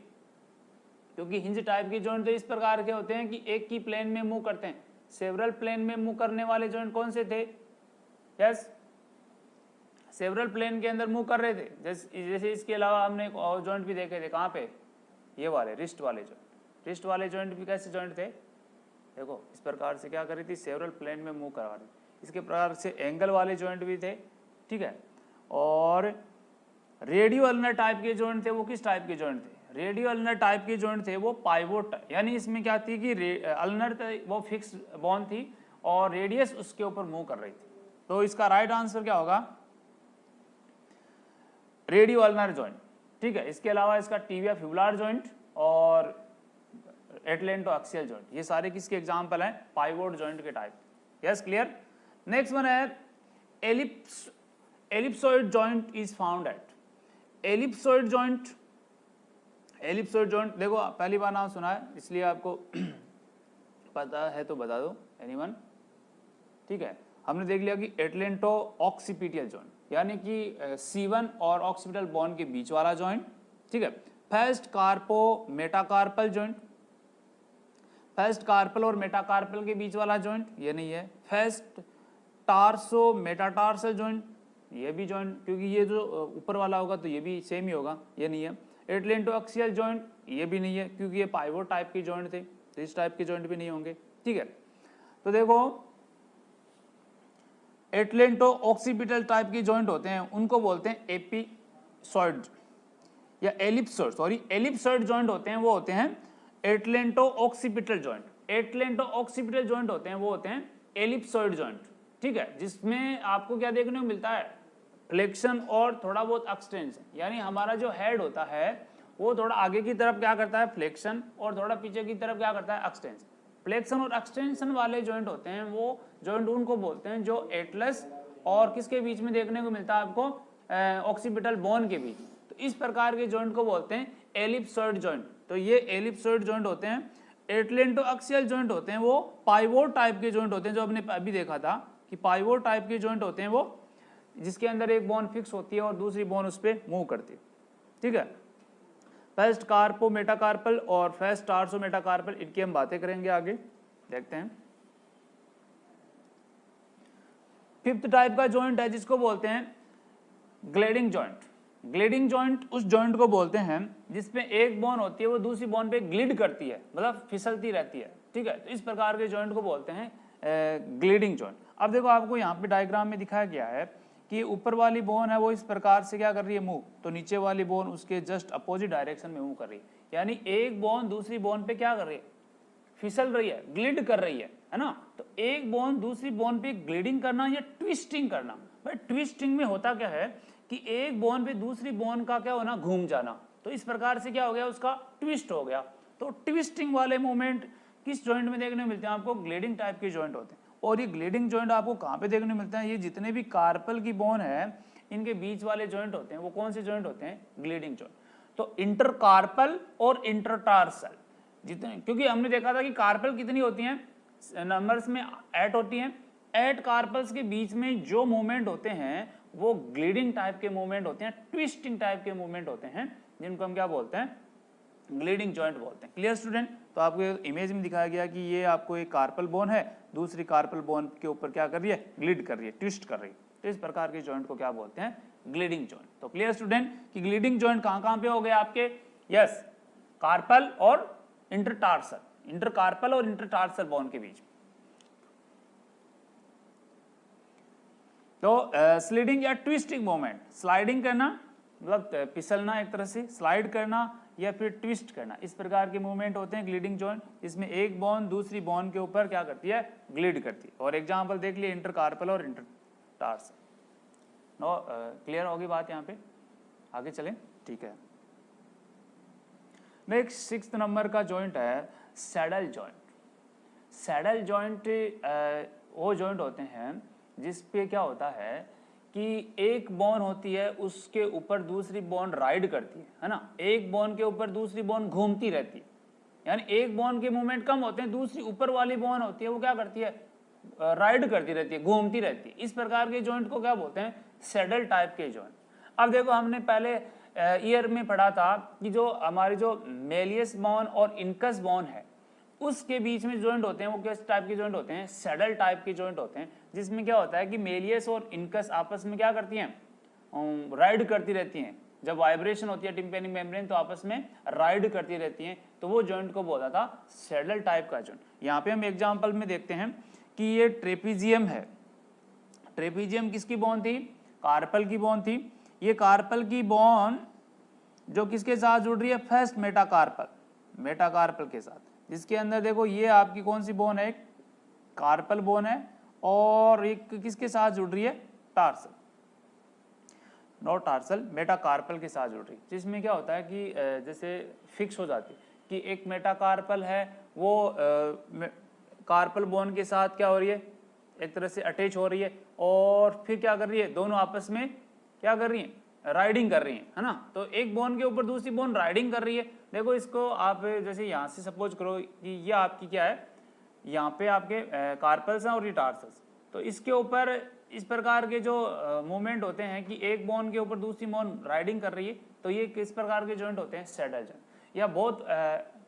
क्योंकि हिंज टाइप के जॉइंट तो इस प्रकार के होते हैं कि एक ही प्लेन में मूव करते हैं। सेवरल प्लेन में मूव करने वाले जॉइंट कौन से थे, यस सेवरल प्लेन के अंदर मूव कर रहे थे। जैसे इसके अलावा हमने एक और जॉइंट भी देखे थे, कहाँ पे, ये वाले रिस्ट वाले जॉइंट। रिस्ट वाले जॉइंट भी कैसे जॉइंट थे, देखो इस प्रकार से क्या कर रही थी, सेवरल प्लेन में मूव करवा रही। इसके प्रकार से एंगल वाले जॉइंट भी थे, ठीक है। और रेडियो अल्नर टाइप के जॉइंट थे, वो किस टाइप के जॉइंट थे, रेडियो अल्नर टाइप के जॉइंट थे वो पाइवोट, यानी इसमें क्या थी कि अल्नर वो फिक्स बोन थी और रेडियस उसके ऊपर मूव कर रही थी। तो इसका राइट आंसर क्या होगा, रेडियो अल्नर जॉइंट, ठीक है। इसके अलावा इसका टिबिया फ्यूलार जॉइंट और एटलेंटो एक्सियल जॉइंट, ये सारे किसके एग्जांपल हैं, पाइवोट जॉइंट के type, yes clear. Next one है ellipsoid joint is found at, ellipsoid joint, ellipsoid joint देखो पहली बार नाम सुना है इसलिए आपको पता है तो बता दो, एनीवन, ठीक है। हमने देख लिया कि एटलेंटो ऑक्सीपिटल जॉइंट, यानी कि C1 और ऑक्सीपिटल बोन के बीच वाला जॉइंट, ठीक है। First carpo metacarpal joint, first carpal और मेटाकार्पल के बीच वाला जॉइंट ये नहीं है। फर्स्ट टार्सो मेटाटार्सल जॉइंट, ये भी जॉइंट, क्योंकि ये जो ऊपर वाला होगा तो ये भी सेम ही होगा, ये नहीं है। एटलेंटो एक्सियल जॉइंट, ये भी नहीं है क्योंकि ये पाइवोट टाइप के जॉइंट थे, तो इस टाइप के जॉइंट भी नहीं होंगे, ठीक है। तो देखो एटलेंटो ऑक्सीपिटल टाइप के जॉइंट होते हैं उनको बोलते हैं एपिसॉइड, या एलिप्सोइड, सॉरी एलिप्सोइड जॉइंट होते हैं वो होते हैं atlanto occipital joint. Atlanto occipital joint होते हैं वो होते हैं एलिप्सोइड जॉइंट, ठीक है, जिसमें आपको क्या देखने को मिलता है, फ्लेक्शन और थोड़ा बहुत एक्सटेंशन, यानी हमारा जो हेड होता है वो थोड़ा आगे की तरफ क्या करता है, फ्लेक्शन, और थोड़ा पीछे की तरफ क्या करता है, एक्सटेंशन। फ्लेक्शन और एक्सटेंशन वाले जॉइंट होते हैं वो जॉइंट उनको बोलते हैं जो एटलस और किसके बीच में देखने को मिलता है आपको, ऑक्सीपिटल बोन के बीच। तो इस प्रकार के जॉइंट को बोलते हैं एलिप्सोइड जॉइंट। तो ये एलिप्सोइड जॉइंट होते हैं। एटलेंटो एक्सियल जॉइंट होते हैं वो पाइवोट टाइप के जॉइंट होते हैं, जो हमने अभी देखा था कि पाइवोट टाइप के जॉइंट होते हैं वो जिसके अंदर एक बोन फिक्स होती है और दूसरी बोन उस पर मूव करती है, ठीक है। फर्स्ट कार्पो मेटाकार्पल और फर्स्ट टार्सो मेटाकार्पल, इनकी हम बातें करेंगे आगे, देखते हैं। फिफ्थ टाइप का जॉइंट है जिसको बोलते हैं ग्लेडिंग जॉइंट। ग्लेडिंग जॉइंट उस जॉइंट को बोलते हैं जिसमें एक बोन होती है वो दूसरी बोन पे ग्लिड करती है, मतलब फिसलती रहती है, ठीक है। तो इस प्रकार के जॉइंट को बोलते हैं ग्लिडिंग जॉइंट। अब देखो आपको यहाँ पे डायग्राम में दिखाया गया है कि ऊपर वाली बोन है वो इस प्रकार से क्या कर रही है, मूव, तो नीचे वाली बोन उसके जस्ट अपोजिट डायरेक्शन में मूव कर रही है, यानी एक बोन दूसरी बोन पे क्या कर रही है, फिसल रही है, ग्लिड कर रही है ना। तो एक बोन दूसरी बोन पे ग्लिडिंग करना या ट्विस्टिंग करना, भाई ट्विस्टिंग में होता क्या है कि एक बोन पे दूसरी बोन का क्या होना, घूम जाना, तो इस प्रकार से क्या हो गया, उसका ट्विस्ट हो गया। तो ट्विस्टिंग वाले मूवमेंट किस जॉइंट में देखने को मिलते हैं आपको, ग्लिडिंग टाइप के जॉइंट होते हैं। और ये ग्लिडिंग जॉइंट आपको कहाँ पे देखने को मिलता है, ये जितने भी कार्पल की बोन है इनके बीच वाले जॉइंट होते हैं वो कौन से जॉइंट होते हैं, ग्लिडिंग जॉइंट। तो इंटरकार्पल और इंटरटार्सल जितने, क्योंकि हमने देखा था कि कार्पल कितनी होती हैं, नंबर्स में 8 होती हैं। 8 कार्पल्स के बीच में जो मूवमेंट होते हैं वो ग्लिडिंग टाइप के मूवमेंट होते हैं, ट्विस्टिंग टाइप के मूवमेंट होते हैं, जिनको हम क्या बोलते हैं, ग्लिडिंग जॉइंट बोलते हैं। Clear student. तो आपको इमेज में दिखाया गया कि ये आपको एक कार्पल बोन है, दूसरी कार्पल बोन के ऊपर क्या कर रही है, ग्लिड कर रही है, ट्विस्ट कर रही है। तो इस प्रकार के जॉइंट को क्या बोलते हैं, ग्लिडिंग जॉइंट। तो क्लियर स्टूडेंट कि ग्लिडिंग जॉइंट कहां पे हो गए आपके, यस, कार्पल और इंटरटार्सल, इंटरकार्पल और इंटरटार्सल बोन के बीच। तो स्लाइडिंग या ट्विस्टिंग मूवमेंट, स्लाइडिंग करना मतलब फिसलना एक तरह से, स्लाइड करना या फिर ट्विस्ट करना, इस प्रकार के मूवमेंट होते हैं ग्लिडिंग जॉइंट, इसमें एक बोन दूसरी बोन के ऊपर क्या करती है, ग्लिड करती है। और एग्जांपल देख लिए इंटरकार्पल और इंटरटार्सल। नो क्लियर होगी बात यहाँ पे, आगे चलें, ठीक है। नेक्स्ट 6th नंबर का जॉइंट है सैडल जॉइंट। सैडल जॉइंट वो जॉइंट होते हैं जिस पे क्या होता है कि एक बोन होती है उसके ऊपर दूसरी बोन राइड करती है ना, एक बोन के ऊपर दूसरी बोन घूमती रहती है, यानी एक बोन के मूवमेंट कम होते हैं, दूसरी ऊपर वाली बोन होती है वो क्या करती है, राइड करती रहती है, घूमती रहती है। इस प्रकार के जॉइंट को क्या बोलते हैं, सैडल टाइप के जॉइंट। अब देखो हमने पहले ईयर में पढ़ा था कि जो हमारी जो मेलियस बोन और इनकस बोन है उसके बीच में जॉइंट होते हैं वो किस टाइप के जॉइंट होते हैं, सैडल टाइप के जॉइंट होते हैं, जिसमें क्या होता है कि मेलियस और इनकस आपस में क्या करती हैं, राइड करती रहती हैं। जब वाइब्रेशन होती है टिम्पैनिक मेम्ब्रेन तो आपस में राइड करती रहती हैं, तो वो जॉइंट को बोला था सैडल टाइप का जॉइंट। यहाँ पे हम एग्जाम्पल में देखते हैं कि ये ट्रेपीजियम है। ट्रेपीजियम किसकी बोन थी, कार्पल की बोन थी। ये कार्पल की बोन जो किसके साथ जुड़ रही है, फर्स्ट मेटाकार्पल, मेटाकार्पल के साथ, जिसके अंदर देखो ये आपकी कौन सी बोन है, कार्पल बोन है, और एक किसके साथ जुड़ रही है, टार्सल, नॉट टार्सल, मेटाकार्पल के साथ जुड़ रही है, जिसमें क्या होता है कि जैसे फिक्स हो जाती है कि एक मेटाकार्पल है वो कार्पल बोन के साथ क्या हो रही है, एक तरह से अटैच हो रही है, और फिर क्या कर रही है, दोनों आपस में क्या कर रही है, राइडिंग कर रही है ना। तो एक बोन के ऊपर दूसरी बोन राइडिंग कर रही है। देखो इसको आप जैसे यहाँ से सपोज करो कि ये आपकी क्या है, यहाँ पे आपके कार्पल्स हैं और ये टार्सल्स, तो इसके ऊपर इस प्रकार के जो मूवमेंट होते हैं कि एक बोन के ऊपर दूसरी बोन राइडिंग कर रही है, तो ये किस प्रकार के जॉइंट होते हैं, सैडल जॉइंट। या बहुत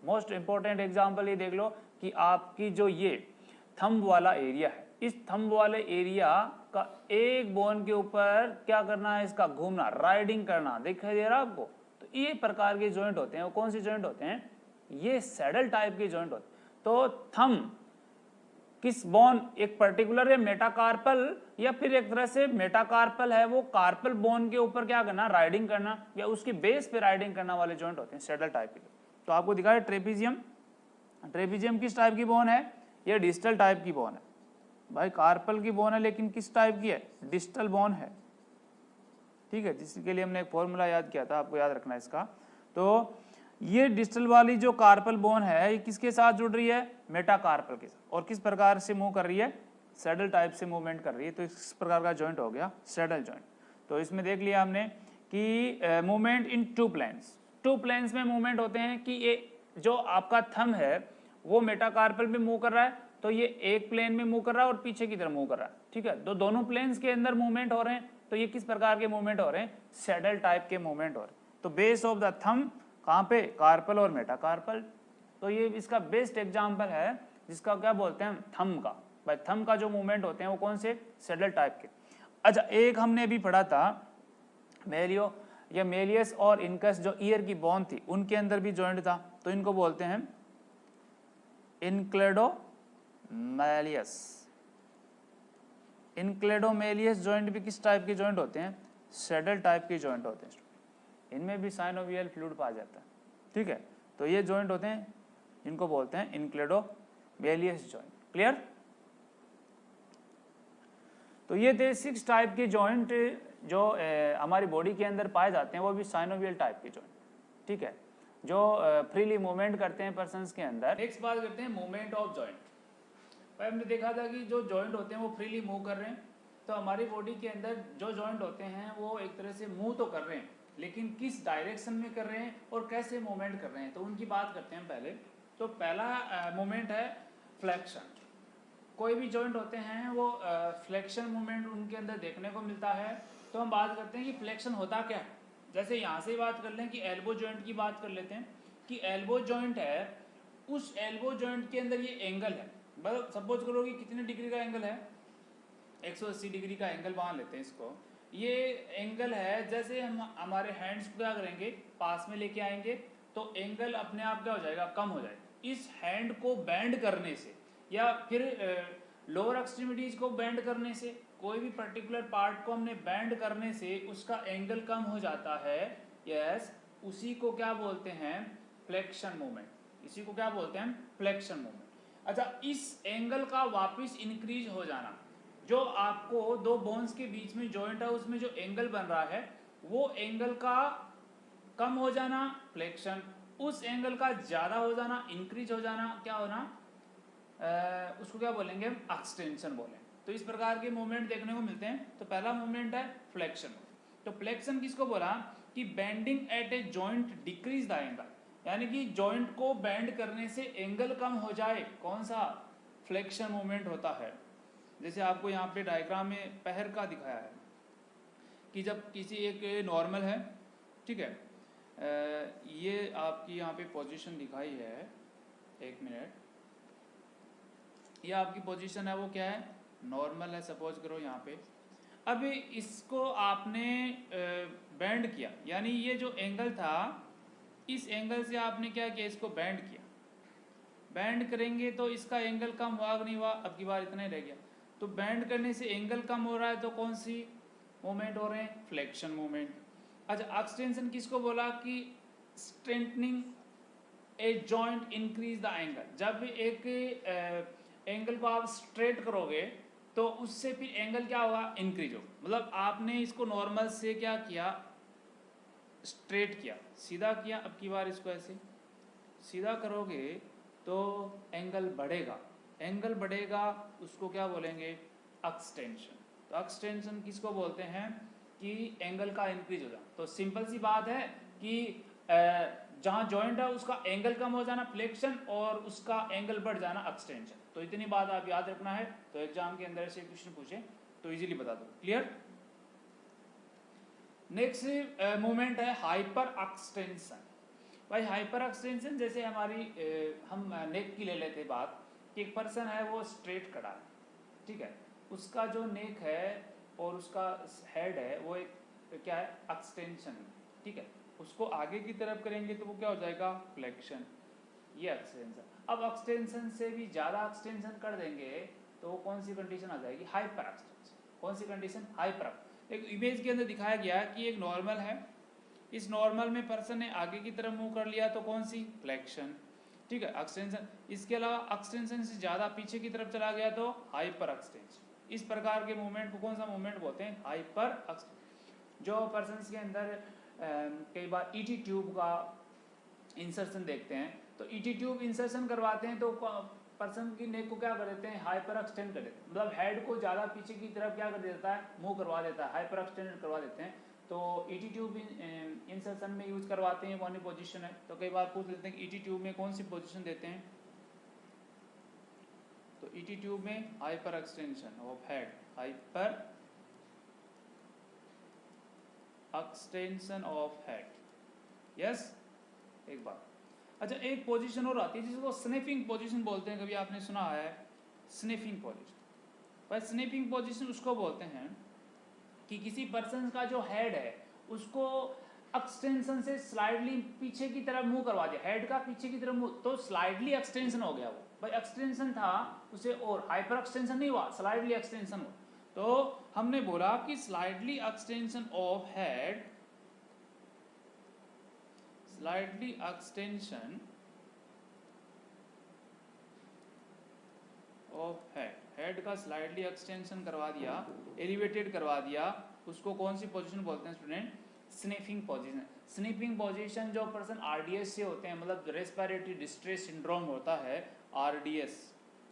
मोस्ट इंपॉर्टेंट एग्जाम्पल ये देख लो कि आपकी जो ये थंब वाला एरिया है, इस थंब वाले एरिया का एक बोन के ऊपर क्या करना है, इसका घूमना, राइडिंग करना, दिखाई दे रहा है आपको। तो ये प्रकार के जॉइंट होते हैं, वो कौन से जॉइंट होते हैं, ये सैडल टाइप के जॉइंट होते हैं। तो थंब किस बोन, एक पर्टिकुलर है मेटाकार्पल या फिर एक तरह से मेटाकार्पल है वो कार्पल बोन के ऊपर क्या करना, राइडिंग करना या उसकी बेस पे राइडिंग करना वाले जॉइंट होते हैं सैडल टाइप के। तो आपको दिखाया ट्रेपीजियम, ट्रेपीजियम किस टाइप की बोन है, ये डिस्टल टाइप की बोन है भाई, कार्पल की बोन है लेकिन किस टाइप की है, डिस्टल बोन है, ठीक है, जिसके लिए हमने एक फॉर्मूला याद किया था, आपको याद रखना है इसका। तो ये डिस्टल वाली जो कार्पल बोन है ये किसके साथ जुड़ रही है, मेटाकार्पल के साथ, और किस प्रकार से मूव कर रही है, सैडल टाइप से मूवमेंट कर रही है, तो इस प्रकार का जॉइंट हो गया सैडल जॉइंट। तो इसमें देख लिया हमने कि मूवमेंट इन टू प्लेन्स में मूवमेंट होते हैं कि ये जो आपका थंब है वो मेटाकार्पल में मूव कर रहा है, तो ये एक प्लेन में मूव कर रहा है और पीछे की तरफ मूव कर रहा है, ठीक है, तो दोनों प्लेन्स के अंदर मूवमेंट हो रहे हैं, तो ये किस प्रकार के मूवमेंट हो रहे हैं, सैडल टाइप के मूवमेंट हो रहे हैं। तो बेस ऑफ द थंब कहाँ पे, कार्पल और मेटाकार्पल। तो ये इसका बेस्ट एग्जाम्पल है जिसका क्या बोलते हैं, थंब का, भाई थंब का जो मूवमेंट होते हैं वो कौन से, सैडल टाइप के। अच्छा, एक हमने अभी पढ़ा था मेलियो या मेलियस और इनकस, जो ईयर की बोन थी उनके अंदर भी जॉइंट था, तो इनको बोलते हैं इनक्लेडोमेलियस। इनक्लेडोमेलियस जॉइंट भी किस टाइप के जॉइंट होते हैं, सैडल टाइप के जॉइंट होते हैं, इनमें भी साइनोवियल फ्लूइड पाया जाता है, ठीक है, तो ये जॉइंट होते हैं, इनको बोलते हैं इनक्लेडोमेलियस जॉइंट। क्लियर। तो ये थे 6 टाइप के जॉइंट जो हमारी बॉडी के अंदर पाए जाते हैं, वो भी साइनोवियल टाइप के जॉइंट, ठीक है, जो फ्रीली मूवमेंट करते हैं पर्सन्स के अंदर। नेक्स्ट बात करते हैं मूवमेंट ऑफ जॉइंट। भाई हमने देखा था कि जो जॉइंट होते हैं वो फ्रीली मूव कर रहे हैं, तो हमारी बॉडी के अंदर जो जॉइंट होते हैं वो एक तरह से मूव तो कर रहे हैं, लेकिन किस डायरेक्शन में कर रहे हैं और कैसे मूवमेंट कर रहे हैं, तो उनकी बात करते हैं पहले। तो पहला मूवमेंट है फ्लेक्शन। कोई भी जॉइंट होते हैं वो फ्लेक्शन मूवमेंट उनके अंदर देखने को मिलता है। तो हम बात करते हैं कि फ्लेक्शन होता क्या है। जैसे यहाँ से ही बात कर लें कि एल्बो जॉइंट की बात कर लेते हैं कि एल्बो जॉइंट है, उस एल्बो जॉइंट के अंदर ये एंगल है, मतलब सपोज करो कि कितने डिग्री का एंगल है, 180 डिग्री का एंगल मान लेते हैं इसको। ये एंगल है, जैसे हम हमारे हैंड्स को क्या करेंगे, पास में लेके आएंगे तो एंगल अपने आप क्या हो जाएगा, कम हो जाएगा। इस हैंड को बेंड करने से या फिर लोअर एक्सट्रीमिटीज को बेंड करने से, कोई भी पर्टिकुलर पार्ट को हमने बेंड करने से उसका एंगल कम हो जाता है। यस, उसी को क्या बोलते हैं, फ्लेक्शन मूवमेंट। इसी को क्या बोलते हैं, फ्लेक्शन मूवमेंट। अच्छा, इस एंगल का वापस इंक्रीज हो जाना, जो आपको दो बोन्स के बीच में जॉइंट है उसमें जो एंगल बन रहा है वो एंगल का कम हो जाना फ्लेक्शन, उस एंगल का ज्यादा हो जाना, इंक्रीज हो जाना, क्या होना, उसको क्या बोलेंगे हम, एक्सटेंशन बोलें। तो इस प्रकार के मूवमेंट देखने को मिलते हैं। तो पहला मूवमेंट है फ्लेक्शन। तो फ्लेक्शन किसको बोला कि bending at a joint decrease the angle, यानी कि जॉइंट को बेंड करने से एंगल कम हो जाए, कौन सा, फ्लेक्शन मूवमेंट होता है। जैसे आपको यहाँ पे डायग्राम में पैर का दिखाया है कि जब किसी एक नॉर्मल है, ठीक है, ये आपकी यहाँ पे पोजीशन दिखाई है, एक मिनट, ये आपकी पोजीशन है, वो क्या है, नॉर्मल है, सपोज करो यहाँ पे। अब इसको आपने बेंड किया, यानी ये जो एंगल था इस एंगल से आपने क्या किया, इसको बेंड किया। बेंड करेंगे तो इसका एंगल कम हुआ कि नहीं हुआ, अब की बार इतना ही रह गया। तो बेंड करने से एंगल कम हो रहा है, तो कौन सी मूवमेंट हो रहे हैं, फ्लेक्शन मूवमेंट। अच्छा, एक्सटेंशन किसको बोला कि strengthening a joint increase the angle. जब एक एंगल को आप स्ट्रेट करोगे तो उससे फिर एंगल क्या होगा, इंक्रीज होगा। मतलब आपने इसको नॉर्मल से क्या किया, स्ट्रेट किया, सीधा किया, अब की बार इसको ऐसे सीधा करोगे तो एंगल बढ़ेगा, एंगल बढ़ेगा उसको क्या बोलेंगे, एक्सटेंशन। तो एक्सटेंशन किसको बोलते हैं कि एंगल का इंक्रीज हो जाना। तो सिंपल सी बात है कि जहाँ जॉइंट है उसका एंगल कम हो जाना फ्लेक्शन, और उसका एंगल बढ़ जाना एक्सटेंशन। तो इतनी बात आप याद रखना है, तो एग्जाम के अंदर से क्वेश्चन पूछे तो इजीली बता दो। क्लियर। नेक्स्ट मूवमेंट है हाइपर एक्सटेंशन। भाई हाइपर एक्सटेंशन, जैसे हमारी हम नेक की ले लेते बात कि एक पर्सन है वो स्ट्रेट खड़ा है, ठीक है, उसका जो नेक है और उसका हेड है वो एक क्या है, एक्सटेंशन, ठीक है, उसको आगे की तरफ करेंगे तो वो क्या हो जाएगा, फ्लेक्शन, ये एक्सटेंशन। अब एक्सटेंशन से भी ज़्यादा एक्सटेंशन कर देंगे तो कौन सी कंडीशन आ जाएगी, हाइपर एक्सटेंशन। कौन सी कंडीशन, हाइपर। एक इमेज के अंदर दिखाया गया कि एक नॉर्मल है, इस नॉर्मल में पर्सन ने आगे की तरफ मूव कर लिया तो कौन सी, फ्लेक्शन, ठीक है, एक्सटेंशन। इसके अलावा एक्सटेंशन से ज़्यादा पीछे की तरफ चला गया तो हाइपर एक्सटेंशन। इस प्रकार के मूवमेंट को कौन सा मूवमेंट बोलते हैं, हाइपर एक्सटेंशन। जो पर्सन के अंदर कई बार ईटी ट्यूब का इंसर्शन देखते हैं, तो ईटी ट्यूब इंसर्शन करवाते हैं तो पर्सन की नेक को क्या कर देते हैं, हाइपर एक्सटेंड कर देते हैं, मतलब हेड को ज़्यादा पीछे की तरफ क्या कर देता है, मूव करवा देता है, हाइपर एक्सटेंड करवा देते हैं। तो ईटी ट्यूब इंसर्शन में यूज करवाते हैं, कौन सी पोजीशन है, तो कई बार पूछ लेते हैं कि ईटी ट्यूब में कौन सी पोजीशन देते हैं, तो ईटी ट्यूब में hyper extension of head, hyper extension of head, yes. एक बार अच्छा, एक पोजीशन और आती है जिसको स्निफिंग पोजीशन बोलते हैं, कभी आपने सुना है स्निफिंग पोजीशन। पर स्निफिंग पोजीशन उसको बोलते हैं कि किसी पर्सन का जो हेड है उसको एक्सटेंशन से स्लाइडली पीछे की तरफ मूव करवा दिया, हेड का पीछे की तरफ मूव, तो स्लाइडली एक्सटेंशन हो गया। वो भाई एक्सटेंशन था उसे, और हाइपर एक्सटेंशन नहीं हुआ, स्लाइडली एक्सटेंशन हुआ। तो हमने बोला कि slightly extension of head, slightly extension of head, head का स्लाइडली एक्सटेंशन करवा दिया, एलिवेटेड करवा दिया, उसको कौन सी पोजीशन बोलते हैं student, sniffing position. Sniffing position जो पर्सन आरडीएस से होते हैं, मतलब रेस्पिरेटरी डिस्ट्रेस सिंड्रोम होता है, आरडीएस,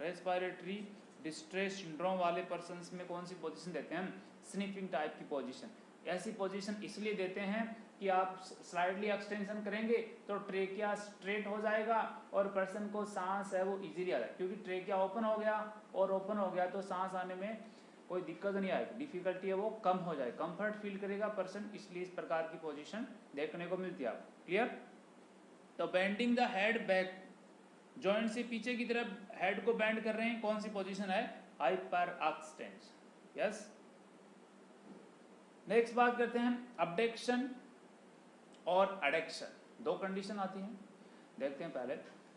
रेस्पिरेटरी डिस्ट्रेस सिंड्रोम वाले पर्सन्स में कौन सी पोजीशन देते हैं हम, स्निफिंग टाइप की पोजीशन। ऐसी पोजीशन इसलिए देते हैं कि आप स्लाइडली एक्सटेंशन करेंगे तो ट्रेकिया स्ट्रेट हो जाएगा और पर्सन को सांस है वो इजीली आ जाएगा, क्योंकि ट्रेकिया ओपन हो गया, और ओपन हो गया तो सांस आने में कोई दिक्कत नहीं आएगी, डिफिकल्टी है वो कम हो जाए, कंफर्ट फील करेगा पर्सन, इसलिए इस प्रकार की पोजीशन देखने को मिलती है आपको। क्लियर। तो bending the head back, joint से पीछे की तरफ हेड को बेंड कर रहे हैं, कौन सी पोजीशन है, हाइपर एक्सटेंशन, यस। नेक्स्ट बात करते हैं अबडक्शन और एडक्शन, दो कंडीशन आती हैं, देखते हैं पहले।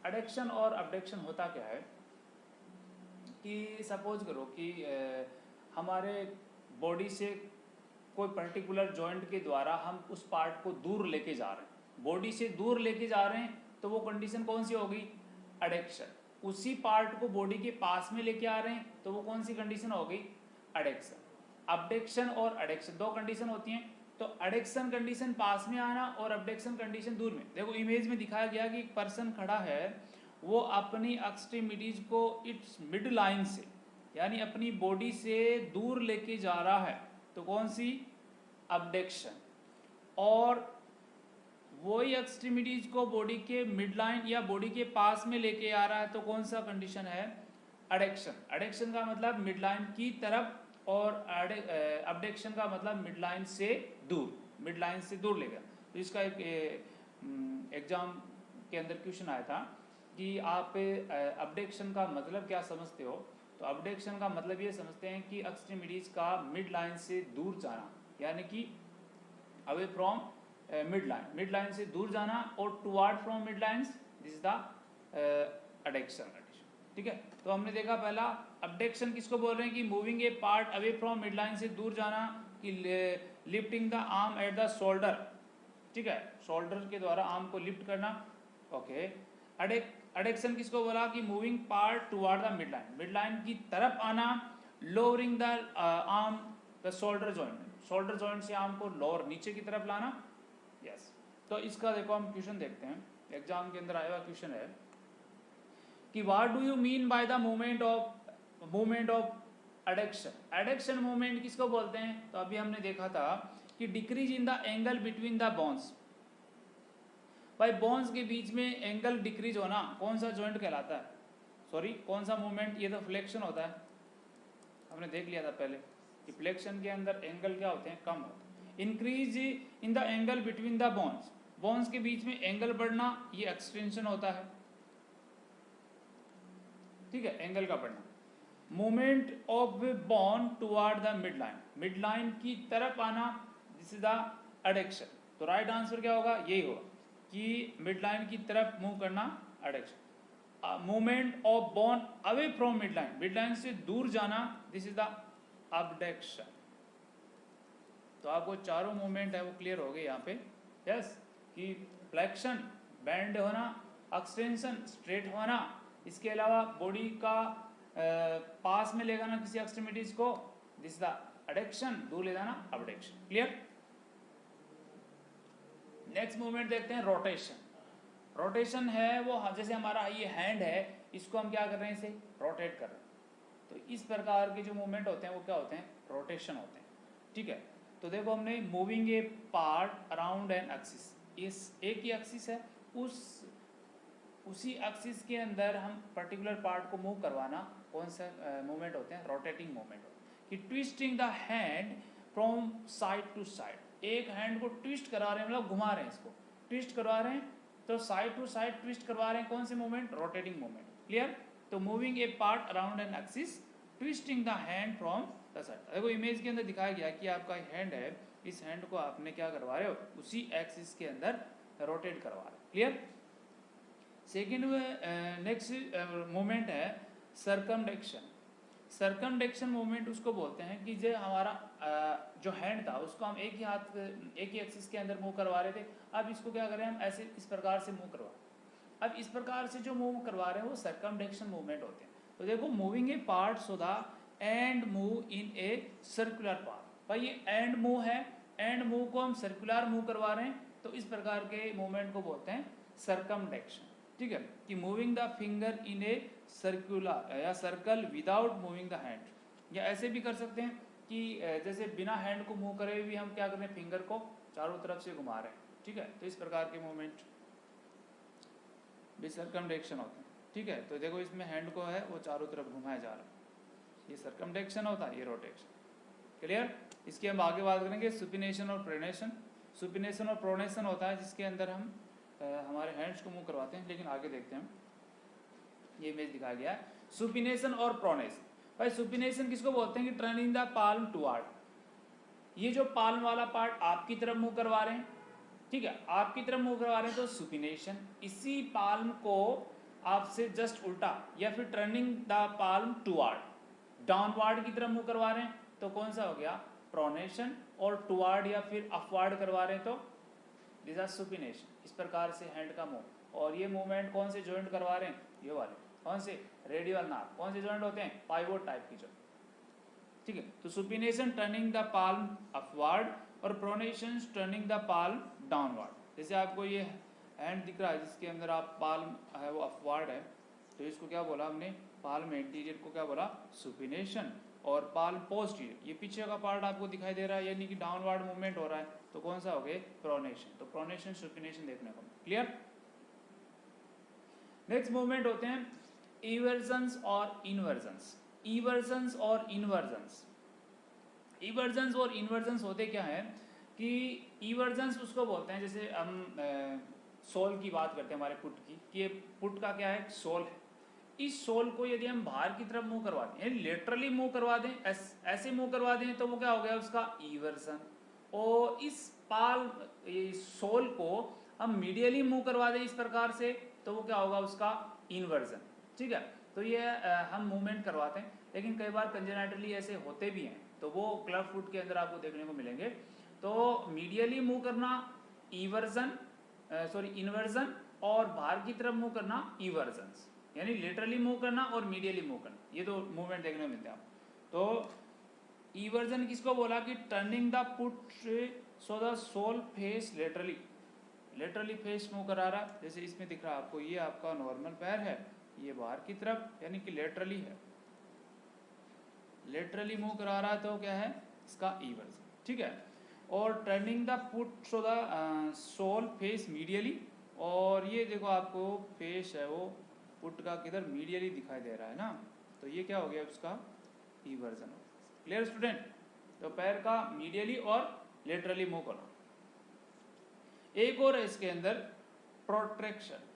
एडक्शन और अबडक्शन होता क्या है कि सपोज करो कि हमारे बॉडी से कोई पर्टिकुलर जॉइंट के द्वारा हम उस पार्ट को दूर लेके जा रहे हैं, बॉडी से दूर लेके जा रहे हैं, तो वो कंडीशन कौन सी होगी, एडक्शन। उसी पार्ट को बॉडी के पास में लेके आ रहे हैं तो वो कौन सी कंडीशन होगी, एडक्शन। अबडक्शन और एडक्शन दो कंडीशन होती हैं। तो एडक्शन कंडीशन पास में आना और अबडक्शन कंडीशन दूर में। देखो इमेज में दिखाया गया कि एक पर्सन खड़ा है, वो अपनी एक्सट्रीमिटीज को इट्स मिड लाइन से, यानी अपनी बॉडी से दूर लेके जा रहा है, तो कौन सी, अबडक्शन। और वही एक्सट्रीमिटीज को बॉडी के मिड लाइन या बॉडी के पास में लेके आ रहा है, तो कौन सा कंडीशन है, एडक्शन। एडक्शन का मतलब मिड लाइन की तरफ, और अबडक्शन का मतलब मिड लाइन से दूर, मिड लाइन से दूर ले गया। तो इसका एक एग्जाम के अंदर क्वेश्चन आया था कि आप अबडक्शन का मतलब क्या समझते हो, तो अबडक्शन का मतलब ये समझते हैं कि एक्सट्रीमिटीज का मिड लाइन से दूर जाना, यानी कि away from mid line, mid line से दूर जाना, और toward from mid lines, this is the adduction. ठीक है, तो हमने देखा पहला अबडक्शन किसको बोल रहे हैं कि moving A part away from mid line से दूर जाना, कि lifting the arm eight the shoulder, ठीक है, शोल्डर के द्वारा आर्म को लिफ्ट करना, ओके। एडक्शन किसको बोला कि moving part toward the mid line, mid line की तरफ आना, lowering the arm the shoulder joint, shoulder joint से आर्म को लोअर नीचे की तरफ लाना, यस। तो इसका देखो हम क्वेश्चन देखते हैं, एग्जाम के अंदर आया हुआ क्वेश्चन है कि what do you mean by the movement of adduction. Adduction movement किसको बोलते हैं, तो अभी हमने देखा था कि decrease in the angle between the bones, भाई बोन्स के बीच में एंगल डिक्रीज होना कौन सा जॉइंट कहलाता है, सॉरी कौन सा मूवमेंट, ये तो फ्लेक्शन होता है, हमने देख लिया था पहले कि फ्लेक्शन के अंदर एंगल क्या होते हैं, कम होते हैं। Increase in the angle between the bones, bones के बीच में एंगल बढ़ना, ये एक्सटेंशन होता है, ठीक है, एंगल का बढ़ना। Movement of bone toward the mid line, mid line की तरफ आना, दिस इज द एडक्शन। तो राइट आंसर क्या होगा, यही होगा कि मिड लाइन की तरफ मूव करना, adduction. Movement of bone away from midline, midline से दूर जाना, दिस इज द अबडक्शन। तो आपको चारों मूवमेंट है वो क्लियर हो गए यहाँ पे। यस, कि फ्लेक्शन बेंड होना, एक्सटेंशन स्ट्रेट होना, इसके अलावा बॉडी का पास में ले जाना किसी एक्सट्रीमिटीज को, दिस इज द एडक्शन, दूर ले जाना अबडक्शन। क्लियर। नेक्स्ट मूवमेंट देखते हैं रोटेशन। रोटेशन है वो जैसे हमारा ये हैंड है, इसको हम क्या कर रहे हैं, इसे रोटेट कर रहे हैं। तो इस प्रकार के जो मूवमेंट होते हैं वो क्या होते हैं, रोटेशन होते हैं। ठीक है, तो देखो हमने moving A part around an axis, इस एक ही एक्सिस है, उसी एक्सिस के अंदर हम पर्टिकुलर पार्ट को मूव करवाना, कौन सा मूवमेंट होते हैं, रोटेटिंग मूवमेंट होते हैं। कि twisting the hand from side to side, एक हैंड को ट्विस्ट करा रहे हैं, मतलब घुमा रहे हैं, इसको ट्विस्ट करवा रहे हैं, तो साइड टू साइड ट्विस्ट करवा रहे हैं, कौन से मूवमेंट, रोटेटिंग मूवमेंट। क्लियर। तो moving A part around an axis, twisting the hand from the side. देखो इमेज के अंदर दिखाया गया कि आपका हैंड है, इस हैंड को आपने क्या करवा रहे हो, उसी एक्सिस के अंदर रोटेट करवा रहे हो। क्लियर। सेकेंड नेक्स्ट मूवमेंट है सरकमडक्शन। सरकमडक्शन मूवमेंट उसको बोलते हैं कि जो हमारा जो हैंड था उसको हम एक ही हाथ, एक ही एक्सिस के अंदर मूव करवा रहे थे, अब इसको क्या करें हम, ऐसे इस प्रकार से मूव करवा, अब इस प्रकार से जो मूव करवा रहे हैं वो सरकमडक्शन मूवमेंट होते हैं। तो देखो moving A part so the end move in a circular path, भाई ये एंड मूव है, एंड मूव को हम सर्कुलर मूव करवा रहे हैं, तो इस प्रकार के मूवमेंट को बोलते हैं सरकमडक्शन। ठीक है, कि moving the finger in a circular या circle without moving the hand, या ऐसे भी कर सकते हैं कि जैसे बिना हैंड को मूव करे भी हम क्या कर रहे हैं, फिंगर को चारों तरफ से घुमा रहे हैं। ठीक है, तो इस प्रकार के मूवमेंट भी सर्कमडक्शन होते हैं। ठीक है, तो देखो इसमें हैंड को है वो चारों तरफ घुमाया जा रहा है, ये सर्कमडक्शन होता है, ये रोटेशन। क्लियर। इसकी हम आगे बात करेंगे सुपिनेशन और प्रोनेशन। सुपिनेशन और प्रोनेशन होता है जिसके अंदर हम हमारे हैंड्स को मूव करवाते हैं, लेकिन आगे देखते हैं। ये इमेज दिखाया गया है सुपिनेशन और प्रोनेशन। भाई सुपिनेशन किसको बोलते हैं, कि टर्निंग द पाल्म टुवर्ड, ये जो पाल्म वाला पार्ट आपकी तरफ मूव करवा रहे हैं, ठीक है, आपकी तरफ मूव करवा रहे हैं तो सुपिनेशन, इसी पाल्म को आपसे जस्ट उल्टा या फिर turning the palm toward, downward की तरफ मूव करवा रहे हैं तो कौन सा हो गया, प्रोनेशन, और टुवर्ड या फिर अपवर्ड करवा रहे हैं तो दिस आर सुपिनेशन। इस प्रकार से हैंड का मूव, और ये मूवमेंट कौन से जॉइंट करवा रहे हैं, ये वाले, कौन से, रेडियल नार्व, कौन से जॉइंट होते हैं, पाइवोट टाइप की जॉइंट। ठीक है, तो supination turning the palm upward और pronation turning the palm downward. जैसे आपको ये हैंड दिख रहा है जिसके अंदर आप पाल्म है वो अपवर्ड है, तो इसको क्या बोला हमने, पाल्म एंटीरियर को क्या बोला, सुपिनेशन, और पाल्म पोस्टीरियर, ये पीछे का पार्ट आपको दिखाई दे रहा है, यानी कि डाउनवर्ड मूवमेंट हो रहा है, तो कौन सा हो गए, प्रोनेशन। तो प्रोनेशन सुपिनेशन देखने को। क्लियर। नेक्स्ट मूवमेंट होते हैं इवर्जन्स और इन्वर्जन्स। इवर्जन्स और इन्वर्जन्स, इवर्जन्स और इन्वर्जन्स होते क्या है, कि इवर्जन्स उसको बोलते हैं, जैसे हम सोल की बात करते हैं हमारे पुट की, कि ये पुट का क्या है, सोल है, इस सोल को यदि हम बाहर की तरफ मूव करवा दें, लेटरली मूव करवा दें, ऐसे मूव करवा दें, तो वो क्या हो गया उसका इवर्जन। और इस सोल को हम मीडियली मूव करवा दें इस प्रकार से, तो वो क्या होगा उसका इन्वर्जन। ठीक है, तो ये हम मूवमेंट करवाते हैं, लेकिन कई बार कंजेनाइटली ऐसे होते भी हैं, तो वो क्लब फुट के अंदर आपको देखने को मिलेंगे। तो मीडियली मूव करना इवर्जन, इन्वर्जन, और बाहर की तरफ मूव करना इवर्जन, यानी लेटरली मूव करना और मीडियली मूव करना, ये तो मूवमेंट देखने को मिलते हैं आपको। तो इवर्जन किसको बोला, कि turning the foot so the sole face laterally, laterally face move करा रहा, जैसे इसमें दिख रहा है आपको, ये आपका नॉर्मल पैर है, ये बाहर की तरफ यानी कि लेटरली है, लेटरली मूव करा रहा है, तो क्या है इसका इवर्जन। ठीक है, और turning the foot so the sole face medially, और ये देखो आपको फेस है वो पुट का किधर मीडियली दिखाई दे रहा है ना, तो ये क्या हो गया उसका इवर्जन। Clear student. तो पैर का मीडियली और लेटरली मूव करना। एक और है इसके अंदर प्रोट्रैक्शन।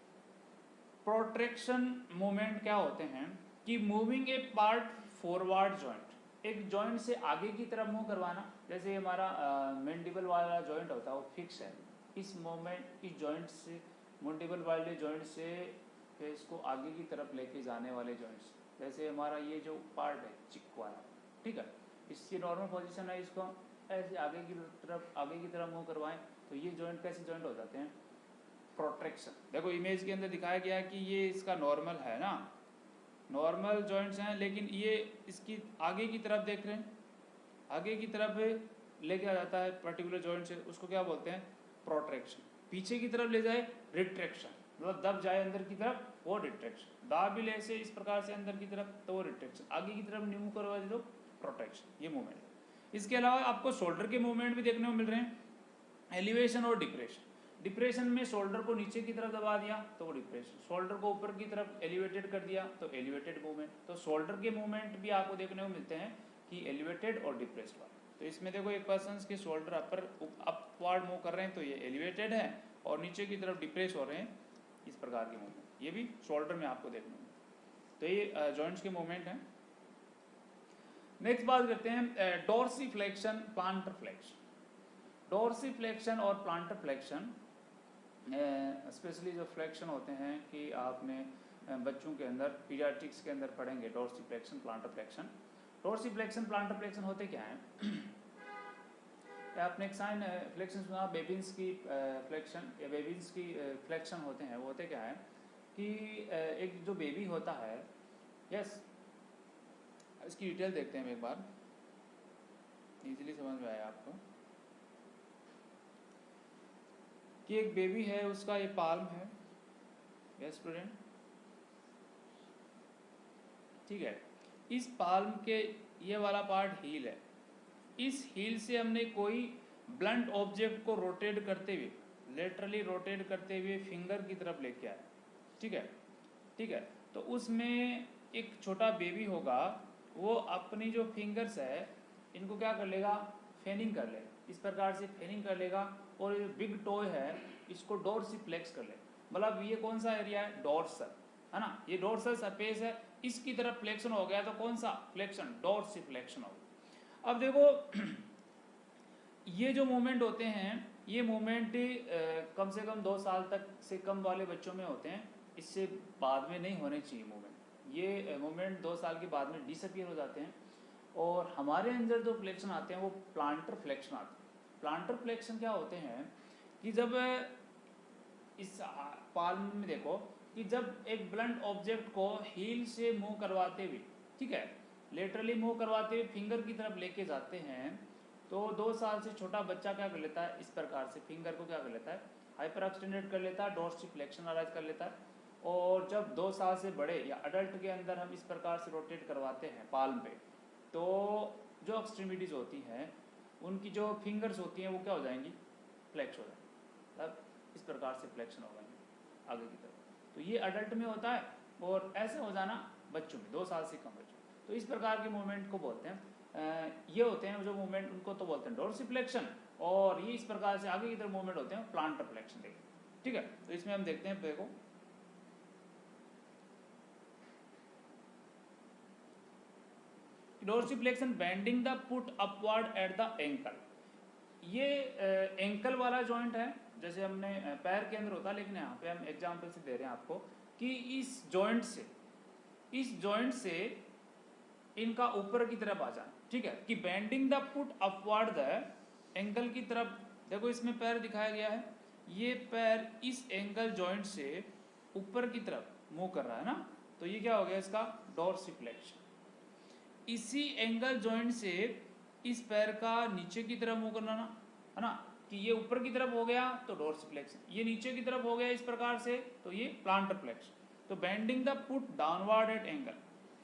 प्रोट्रैक्शन मूवमेंट क्या होते हैं, कि मूविंग ए पार्ट फॉरवर्ड जॉइंट, एक जॉइंट से आगे की तरफ मूव करवाना, जैसे हमारा मैंडिबल वाला जॉइंट होता है वो फिक्स है, इस मूवमेंट इस जॉइंट से, मैंडिबल वाले जॉइंट से फिर इसको आगे की तरफ लेके जाने वाले जॉइंट्स, जैसे हमारा ये जो पार्ट है चिक वाला, ठीक है, इसकी नॉर्मल पोजीशन है, इसको हम ऐसे आगे की तरफ मूव करवाएं तो ये जॉइंट कैसे जॉइंट हो जाते हैं, प्रोट्रैक्शन। देखो इमेज के अंदर दिखाया गया है कि ये इसका नॉर्मल है ना, नॉर्मल जॉइंट्स हैं, लेकिन ये इसकी आगे की तरफ देख रहे हैं, आगे की तरफ लेके आ जाता है पर्टिकुलर जॉइंट से, उसको क्या बोलते हैं, प्रोट्रैक्शन। पीछे की तरफ ले जाए रिट्रैक्शन, मतलब दब जाए अंदर की तरफ, वो रिट्रैक्शन। दाब भी ले से इस प्रकार से अंदर की तरफ तो वो रिट्रैक्शन, आगे की तरफ मूव करवा दे तो प्रोट्रैक्शन, ये मूवमेंट है। इसके अलावा आपको शोल्डर के मूवमेंट भी देखने को मिल रहे हैं, एलिवेशन और डिप्रेशन। डिप्रेशन में शोल्डर को नीचे की तरफ दबा दिया तो वो डिप्रेशन, शोल्डर को ऊपर की तरफ एलिवेटेड कर दिया तो एलिवेटेड मूवमेंट। तो शोल्डर के मूवमेंट भी आपको देखने को मिलते हैं कि एलिवेटेड और डिप्रेस्ड वाले। तो इसमें देखो एक पर्सन के शोल्डर अपवर्ड मूव कर रहे हैं तो ये एलिवेटेड है, और नीचे की तरफ डिप्रेस हो रहे हैं, इस प्रकार के मूवमेंट ये भी शोल्डर में आपको देखने को मिलते हैं। तो ये जॉइंट्स के मूवमेंट हैं। नेक्स्ट बात करते हैं डोर्सिफ्लेक्शन, प्लांटर फ्लेक्शन। डोर्सिफ्लेक्शन और प्लांटर फ्लेक्शन, स्पेशली जो फ्लेक्शन होते हैं कि आपने बच्चों के अंदर पीडियाट्रिक्स के अंदर पढ़ेंगे, dorsiflexion, planter flexion. Dorsiflexion, planter flexion होते क्या हैं आपने एक साइन फ्लेक्शन सुना, बेबिन्स की फ्लेक्शन या बेबिन्स की फ्लेक्शन होते हैं, वो होते क्या है कि एक जो बेबी होता है, यस, इसकी डिटेल देखते हैं एक बार, इजीली समझ में आया आपको, कि एक बेबी है, उसका ये पाल्म है, यस स्टूडेंट, ठीक है, इस पाल्म के ये वाला पार्ट हील है, इस हील से हमने कोई ब्लंट ऑब्जेक्ट को रोटेट करते हुए, लेटरली रोटेट करते हुए फिंगर की तरफ लेके आए, ठीक है, ठीक है, तो उसमें एक छोटा बेबी होगा, वो अपनी जो फिंगर्स है इनको क्या कर लेगा, फेनिंग कर लेगा, इस प्रकार से फेनिंग कर लेगा, और ये बिग टोय है इसको डोर्सिफ्लेक्स कर लेगा, मतलब ये कौन सा एरिया है, डोर्सल, है ना, ये डोर्सल सरफेस है, इसकी तरफ फ्लेक्शन हो गया तो कौन सा फ्लेक्शन, डोर्सिफ्लेक्शन हो गया। अब देखो ये जो मूवमेंट होते हैं, ये मूवमेंट कम से कम 2 साल तक से कम वाले बच्चों में होते हैं, इससे बाद में नहीं होने चाहिए मूवमेंट। ये मूवमेंट 2 साल के बाद में डिसअपियर हो जाते हैं, और हमारे अंदर जो फ्लेक्शन आते हैं वो प्लांटर फ्लेक्शन आते हैं। प्लांटर फ्लेक्शन क्या होते हैं कि जब इस पाल्म में देखो कि जब एक ब्लंट ऑब्जेक्ट को हील से मूव करवाते हुए, ठीक है, लेटरली मूव करवाते हुए फिंगर की तरफ लेके जाते हैं, तो 2 साल से छोटा बच्चा क्या कर लेता है, इस प्रकार से फिंगर को क्या कर लेता है, हाइपर एक्सटेंडेड कर लेता है, डोर्सिफ्लेक्शन अराइज कर लेता है। और जब 2 साल से बड़े या अडल्ट के अंदर हम इस प्रकार से रोटेट करवाते हैं पाल्म पे, तो जो एक्सट्रीमिटीज़ होती हैं उनकी जो फिंगर्स होती हैं वो क्या हो जाएंगी, फ्लेक्स हो जाएंगी, तब इस प्रकार से फ्लेक्शन हो जाएंगे आगे की तरफ। तो ये अडल्ट में होता है, और ऐसे हो जाना बच्चों में, 2 साल से कम बच्चों में। तो इस प्रकार के मूवमेंट को बोलते हैं, ये होते हैं जो मूवमेंट, उनको तो बोलते हैं डोर्सिफ्लेक्शन, और ये इस प्रकार से आगे की तरफ मूवमेंट होते हैं प्लांटर फ्लेक्शन, ठीक है। तो इसमें हम देखते हैं, देखो dorsiflexion, bending the foot upward at the ankle. ये एंकल वाला जॉइंट है, जैसे हमने पैर के अंदर होता है, लेकिन यहाँ पे हम एग्जांपल से दे रहे हैं आपको कि इस जॉइंट से इनका ऊपर की तरफ आ जाए, ठीक है, कि bending the foot upward the ankle की तरफ। देखो इसमें पैर दिखाया गया है, ये पैर इस एंकल जॉइंट से ऊपर की तरफ मूव कर रहा है ना, तो ये क्या हो गया इसका डोर्सिफ्लेक्शन। इसी एंगल जॉइंट से इस पैर का नीचे की तरफ मूव करना ना, है ना, कि ये ऊपर की तरफ हो गया तो डोर्सिफ्लेक्शन, ये नीचे की तरफ हो गया इस प्रकार से तो ये प्लांटर फ्लेक्शन। तो bending the foot downward at angle,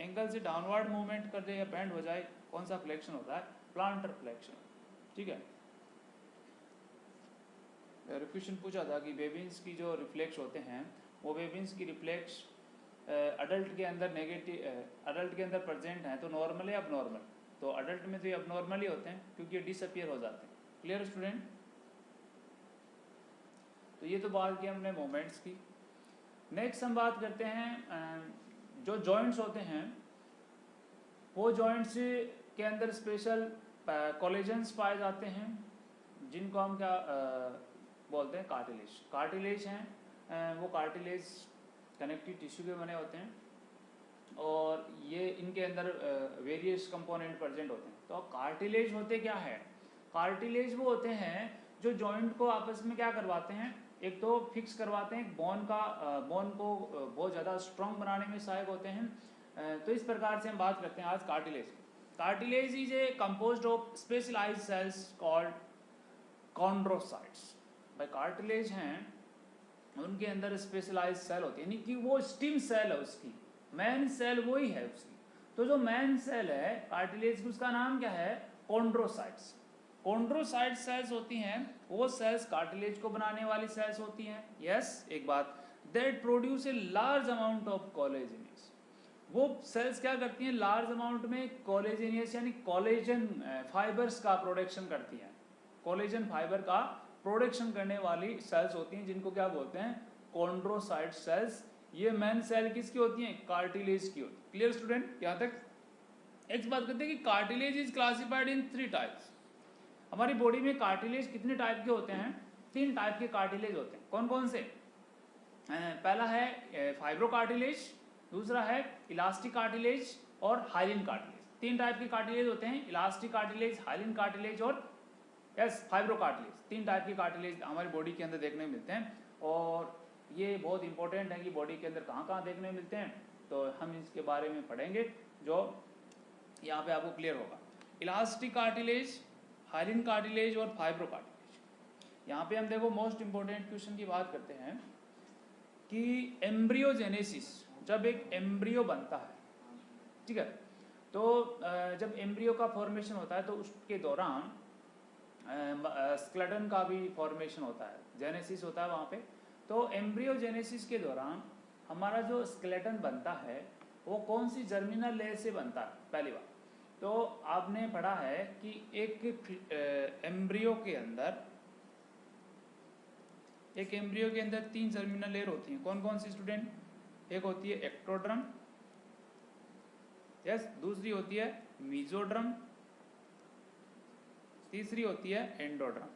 angle से डाउनवर्ड मूवमेंट कर दे या बेंड हो जाए, कौन सा फ्लेक्शन होता है, प्लांटर फ्लेक्शन, ठीक है। क्वेश्चन पूछा था कि बेबिन्स की जो रिफ्लेक्स होते हैं, वो बेबिन्स की रिफ्लेक्स अडल्ट के अंदर नेगेटिव, अडल्ट के अंदर प्रेजेंट हैं तो नॉर्मल है अब नॉर्मल, तो अडल्ट में तो ये अब नॉर्मल ही होते हैं क्योंकि ये डिसअपियर हो जाते हैं। Clear student? तो ये तो बात की हमने मोमेंट्स की। नेक्स्ट हम बात करते हैं जो जॉइंट्स होते हैं, वो जॉइंट्स के अंदर स्पेशल कोलेजन्स पाए जाते हैं, जिनको हम क्या बोलते हैं, कार्टिलेज। कार्टिलेज हैं, वो कार्टिलेज कनेक्टिव टिश्यू के बने होते हैं और ये इनके अंदर वेरियस कंपोनेंट प्रेजेंट होते हैं। तो कार्टिलेज होते क्या है? कार्टिलेज वो होते हैं जो जॉइंट को आपस में क्या करवाते हैं, एक तो फिक्स करवाते हैं, बोन को बहुत ज़्यादा स्ट्रॉन्ग बनाने में सहायक होते हैं। तो इस प्रकार से हम बात करते हैं आज कार्टिलेज की। Cartilage is a composed of specialized cells called chondrocytes. भाई कार्टिलेज हैं, उनके अंदर स्पेशलाइज्ड सेल होती है, यानी कि वो स्टिम सेल है, उसकी मेन सेल वही है उसकी। तो जो मेन सेल है कार्टिलेज की, उसका नाम क्या है? कॉन्ड्रोसाइट्स। कॉन्ड्रोसाइट सेल्स होती हैं वो सेल्स कार्टिलेज को बनाने वाली सेल्स होती हैं। यस, एक बात, that produce a large amount of collagenase. वो सेल्स क्या करती हैं? लार्ज अमाउंट में कोलेजिनेस यानी कोलेजन फाइबर्स का प्रोडक्शन करती हैं। कोलेजन फाइबर का प्रोडक्शन करने वाली सेल्स होती हैं, जिनको क्या बोलते हैं? Chondrocyte cells. ये मेन सेल किसकी होती हैं? कार्टिलेज की होती है। Clear student? यहाँ तक एक बात करते हैं कि cartilage is classified in 3 types. हमारी बॉडी में कार्टिलेज कितने टाइप के होते हैं? 3 टाइप के कार्टिलेज होते हैं। कौन कौन से? पहला है फाइब्रो कार्टिलेज, दूसरा है इलास्टिक कार्टिलेज और हाइलिन कार्टिलेज। 3 टाइप के कार्टिलेज होते हैं, इलास्टिक कार्टिलेज, हाइलिन कार्टिलेज और फाइब्रो कार्टिलेज। 3 टाइप के कार्टिलेज हमारी बॉडी के अंदर देखने को मिलते हैं और ये बहुत इंपॉर्टेंट है कि बॉडी के अंदर कहाँ कहाँ देखने को मिलते हैं, तो हम इसके बारे में पढ़ेंगे जो यहाँ पे आपको क्लियर होगा। इलास्टिक कार्टिलेज, हाइलिन कार्टिलेज और फाइब्रो कार्टिलेज। यहाँ पे हम देखो मोस्ट इंपॉर्टेंट क्वेश्चन की बात करते हैं कि एम्ब्रियोजेनेसिस, जब एक एम्ब्रियो बनता है, ठीक है, तो जब एम्ब्रियो का फॉर्मेशन होता है तो उसके दौरान स्केलेटन का भी फॉर्मेशन होता है, जेनेसिस होता है वहाँ पे। तो एम्ब्रियोजेनेसिस के दौरान हमारा जो स्केलेटन बनता है वो कौन सी जर्मिनल लेयर से बनता है? पहली बात तो आपने पढ़ा है कि एक एम्ब्रियो के अंदर 3 जर्मिनल लेयर होती हैं। कौन कौन सी स्टूडेंट? एक होती है एक्टोड्रम, यस, दूसरी होती है मीजोड्रम, तीसरी होती है एंडोड्रम।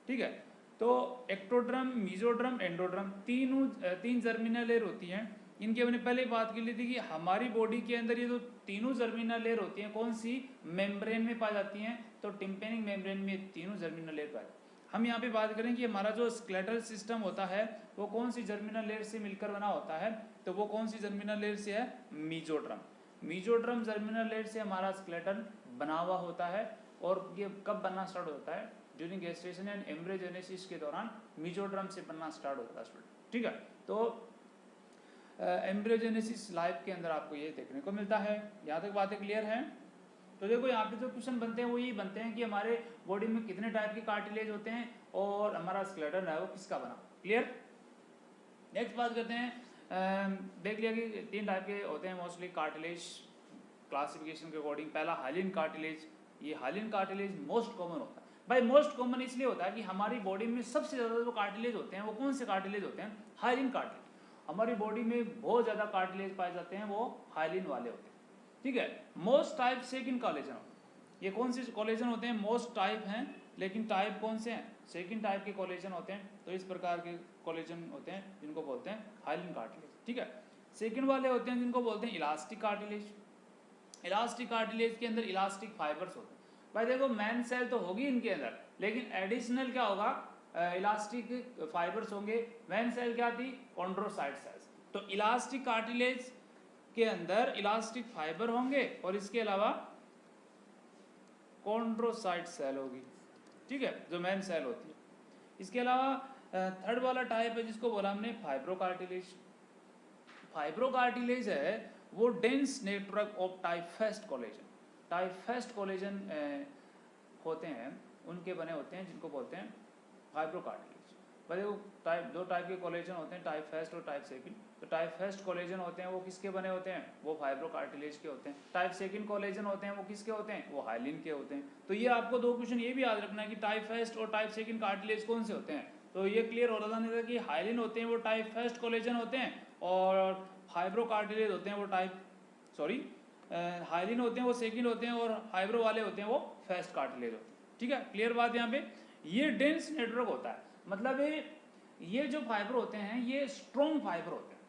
ठीक है, तो ectoderm, mesoderm, endoderm 3 germinal layer होती हैं। इनकी हमने पहले बात की ली थी कि हमारी बॉडी के अंदर ये जो तीनों जर्मिनल लेयर होती हैं कौन सी? मेम्ब्रेन में पाई जाती हैं। तो टिम्पेनिक मेम्ब्रेन में तीनों जर्मिनल लेयर पाई। हम यहाँ पे बात करें कि हमारा जो स्केलेटल सिस्टम होता है वो कौन सी जर्मिनल लेयर से मिलकर बना होता है? तो वो कौन सी जर्मिनल लेयर से है? मीजोड्रम। मीजोड्रम जर्मिनल लेयर से हमारा स्केलेटन बना हुआ होता है। और ये कब बनना स्टार्ट होता है? ड्यूरिंग गेस्टेशन एंड एम्ब्रियोजेनेसिस के दौरान मीजोड्रम से बनना स्टार्ट होता है स्टूडेंट। ठीक है, तो एम्ब्रियोजेनेसिस लाइफ के अंदर आपको ये देखने को मिलता है। यहाँ तक बातें क्लियर हैं? तो देखो यहाँ पे जो क्वेश्चन बनते हैं वो यही बनते हैं कि हमारे बॉडी में कितने टाइप के कार्टिलेज होते हैं और हमारा स्केलेटन है वो किसका बना। क्लियर? नेक्स्ट बात करते हैं, देख लिया कि 3 टाइप के होते हैं मोस्टली कार्टिलेज क्लासिफिकेशन के अकॉर्डिंग। पहला हाइलिन कार्टिलेज, ये हाइलिन कार्टिलेज मोस्ट कॉमन होता है। भाई मोस्ट कॉमन इसलिए होता है कि हमारी बॉडी में सबसे ज़्यादा जो कार्टिलेज होते हैं वो कौन से कार्टिलेज होते हैं? Hyaline cartilage. हमारी बॉडी में बहुत ज़्यादा कार्टिलेज पाए जाते हैं, वो हाइलिन वाले होते हैं। ठीक है, मोस्ट टाइप सेकंड कोलेजन, ये कौन से कोलेजन होते हैं? मोस्ट टाइप हैं, लेकिन टाइप कौन से हैं? सेकंड टाइप के कोलेजन होते हैं। तो इस प्रकार के कोलेजन होते हैं जिनको बोलते हैं हाइलिन कार्टिलेज। ठीक है, सेकंड वाले होते हैं जिनको बोलते हैं इलास्टिक कार्टिलेज। इलास्टिक कार्टिलेज के अंदर इलास्टिक फाइबर्स होते हैं। भाई देखो मेन सेल तो होगी इनके अंदर, लेकिन एडिशनल क्या होगा? इलास्टिक फाइबर्स होंगे। मेन सेल क्या थी? Chondrocyte cells. तो इलास्टिक कार्टिलेज के अंदर इलास्टिक फाइबर होंगे और इसके अलावा कॉन्ड्रोसाइट सेल होगी। ठीक है, जो मेन सेल होती है। इसके अलावा थर्ड वाला टाइप है जिसको बोला हमने फाइब्रो कार्टिलेज। फाइब्रो कार्टिलेज है वो dense network of type first collagen. Type first collagen होते हैं, उनके बने होते हैं जिनको बोलते हैं फाइब्रो कार्टिलेज। भाई वो दो टाइप के कोलेजन होते हैं, टाइफेस्ट और टाइप सेकंड। तो टाइफेस्ट कोलेजन होते हैं वो किसके बने होते हैं? वो फाइब्रो कार्टिलेज के होते हैं। टाइप सेकंड कोलेजन होते हैं वो किसके होते हैं? वो हाइलिन के होते हैं। तो ये आपको 2 क्वेश्चन ये भी याद रखना है कि टाइफेस्ट और टाइप सेकंड कार्टिलेज कौन से होते हैं। तो ये क्लियर हो रहा था कि हाइलिन होते हैं वो टाइफेस्ट कोलेजन होते हैं और फाइब्रो कार्टिलेज होते हैं वो हाइलिन होते हैं वो सेकंड होते हैं और फाइब्रो वाले होते हैं वो फेस्ट कार्टिलेज होते हैं। ठीक है, क्लियर बात यहाँ पे? ये डेंस नेटवर्क होता है, मतलब ये ये जो फाइबर होते हैं ये स्ट्रॉन्ग फाइबर होते हैं।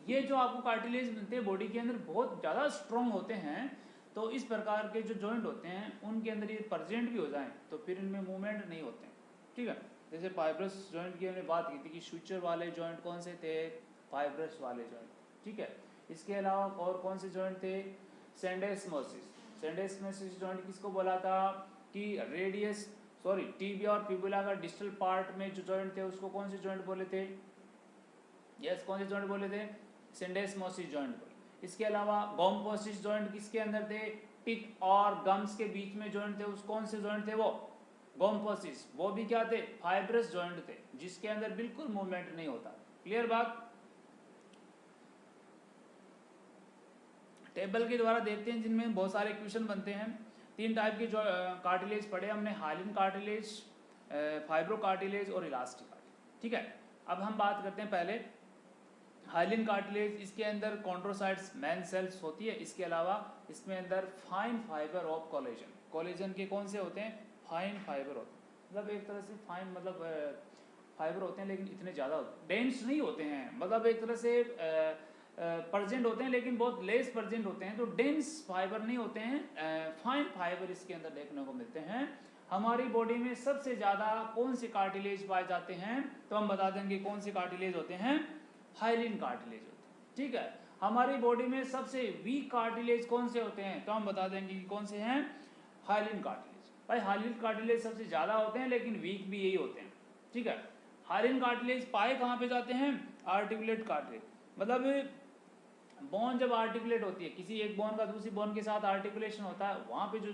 ये जो आपको कार्टिलेज मिलते हैं बॉडी के अंदर बहुत ज़्यादा स्ट्रॉन्ग होते हैं। तो इस प्रकार के जो जॉइंट होते हैं उनके अंदर ये प्रेजेंट भी हो जाएं तो फिर इनमें मूवमेंट नहीं होते हैं, ठीक है। जैसे फाइब्रस जॉइंट की हमने बात की थी कि सूचर वाले जॉइंट कौन से थे, फाइब्रस वाले जॉइंट, ठीक है। इसके अलावा और कौन से जॉइंट थे, सेंडेस्मोसिस। सेंडेस्मोसिस जॉइंट किसको बोला था कि रेडियस टीबिया और फिबुला का डिस्टल पार्ट में जो जॉइंट थे उसको कौन से जॉइंट बोले थे, यस कौन से जॉइंट बोले थे, सेंडेस्मोसिस जॉइंट बोले। इसके अलावा गोम्पोसिस जॉइंट किसके अंदर थे, टिक और गम्स के बीच में जॉइंट थे, उस कौन से जॉइंट थे वो, गोम्पोसिस। वो भी क्या थे, फाइब्रस जॉइंट थे जिसके अंदर बिल्कुल मूवमेंट नहीं होता। क्लियर बात। टेबल के द्वारा देखते हैं जिनमें बहुत सारे क्वेश्चन बनते हैं। 3 टाइप के जो कार्टिलेज पढ़े हमने, हाइलिन कार्टिलेज, फाइब्रो कार्टिलेज और इलास्टिक कार्टिलेज, ठीक है। अब हम बात करते हैं पहले हाइलिन कार्टिलेज। इसके अंदर कॉन्ड्रोसाइट्स मेन सेल्स होती है। इसके अलावा इसमें अंदर fine fibre of collagen, collagen के कौन से होते हैं, फाइन फाइबर होते हैं। मतलब एक तरह से फाइन मतलब फाइबर होते हैं लेकिन इतने ज़्यादा डेंस नहीं होते हैं, मतलब एक तरह से प्रेजेंट होते हैं लेकिन बहुत लेस प्रेजेंट होते हैं, तो डेंस फाइबर नहीं होते हैं, फाइन फाइबर इसके अंदर देखने को मिलते हैं। हमारी बॉडी में सबसे ज़्यादा कौन से कार्टिलेज पाए जाते हैं, तो हम बता देंगे कौन से कार्टिलेज होते हैं, हाइलिन कार्टिलेज होते हैं, ठीक है। हमारी बॉडी में सबसे वीक कार्टिलेज कौन से होते हैं, तो हम बता देंगे कि कौन से हैं, हाइलिन कार्टिलेज। भाई हाइलिन कार्टिलेज सबसे ज़्यादा होते हैं लेकिन वीक भी यही होते हैं, ठीक है। हाइलिन कार्टिलेज पाए कहाँ पे जाते हैं, आर्टिकुलेट कार्टिलेज, मतलब बोन जब आर्टिकुलेट होती है, किसी एक बोन का दूसरी बोन के साथ आर्टिकुलेशन होता है, वहाँ पे जो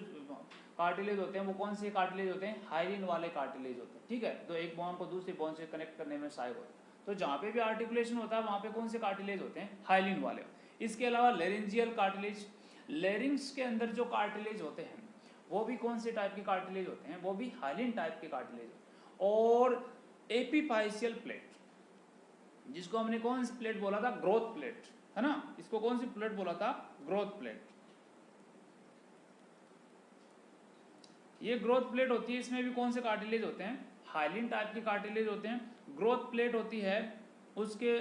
कार्टिलेज होते हैं वो कौन से कार्टिलेज होते हैं, हाइलिन वाले कार्टिलेज होते हैं, ठीक है। तो एक बोन को दूसरी बोन से कनेक्ट करने में सहायक होता है, तो जहाँ पे भी आर्टिकुलेशन होता है वहाँ पे कौन से कार्टिलेज होते हैं, हाइलिन वाले। इसके अलावा लेरेंजियल कार्टिलेज, लेरिंग्स के अंदर जो कार्टिलेज होते हैं वो भी कौन से टाइप के कार्टिलेज होते हैं, वो भी हाइलिन टाइप के कार्टिलेज होते हैं। और एपीफाइशियल प्लेट, जिसको हमने कौन सी प्लेट बोला था, ग्रोथ प्लेट, है ना, इसको कौन सी प्लेट बोला था, ग्रोथ प्लेट। ये ग्रोथ प्लेट होती है, इसमें भी कौन से कार्टिलेज होते हैं, हाइलिन टाइप के कार्टिलेज होते हैं। ग्रोथ प्लेट होती है, उसके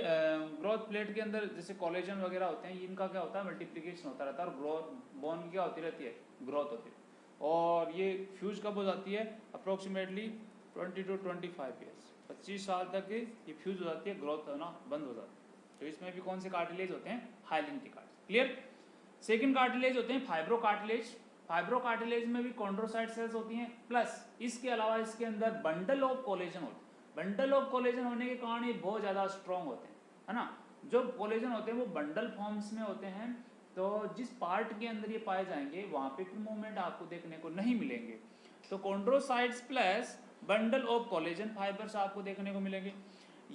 ग्रोथ प्लेट के अंदर जैसे कोलेजन वगैरह होते हैं, इनका क्या होता है, मल्टीप्लिकेशन होता रहता है, और ग्रोथ बोन की क्या होती रहती है, ग्रोथ होती है। और ये फ्यूज कब हो जाती है, अप्रोक्सीमेटली 20 to 25 ईयर्स, 25 साल तक ये फ्यूज हो जाती है, ग्रोथ होना बंद हो जाती है। तो इसमें भी कौन से कार्टिलेज होते हैं, हाइलिन के कार्टिलेज। क्लियर। सेकंड कार्टिलेज होते हैं फाइब्रो कार्टिलेज। फाइब्रो कार्टिलेज में भी कॉन्ड्रोसाइट सेल्स होती हैं, प्लस इसके अलावा इसके अंदर बंडल ऑफ कोलेजन होते हैं। बंडल ऑफ कोलेजन होने के कारण ये बहुत ज़्यादा स्ट्रॉन्ग होते हैं, है ना। जो कोलेजन होते हैं वो बंडल फॉर्म्स में होते हैं, तो जिस पार्ट के अंदर ये पाए जाएंगे वहाँ पे फिर मूवमेंट आपको देखने को नहीं मिलेंगे। तो chondrocytes plus bundle of collagen fibres आपको देखने को मिलेंगे।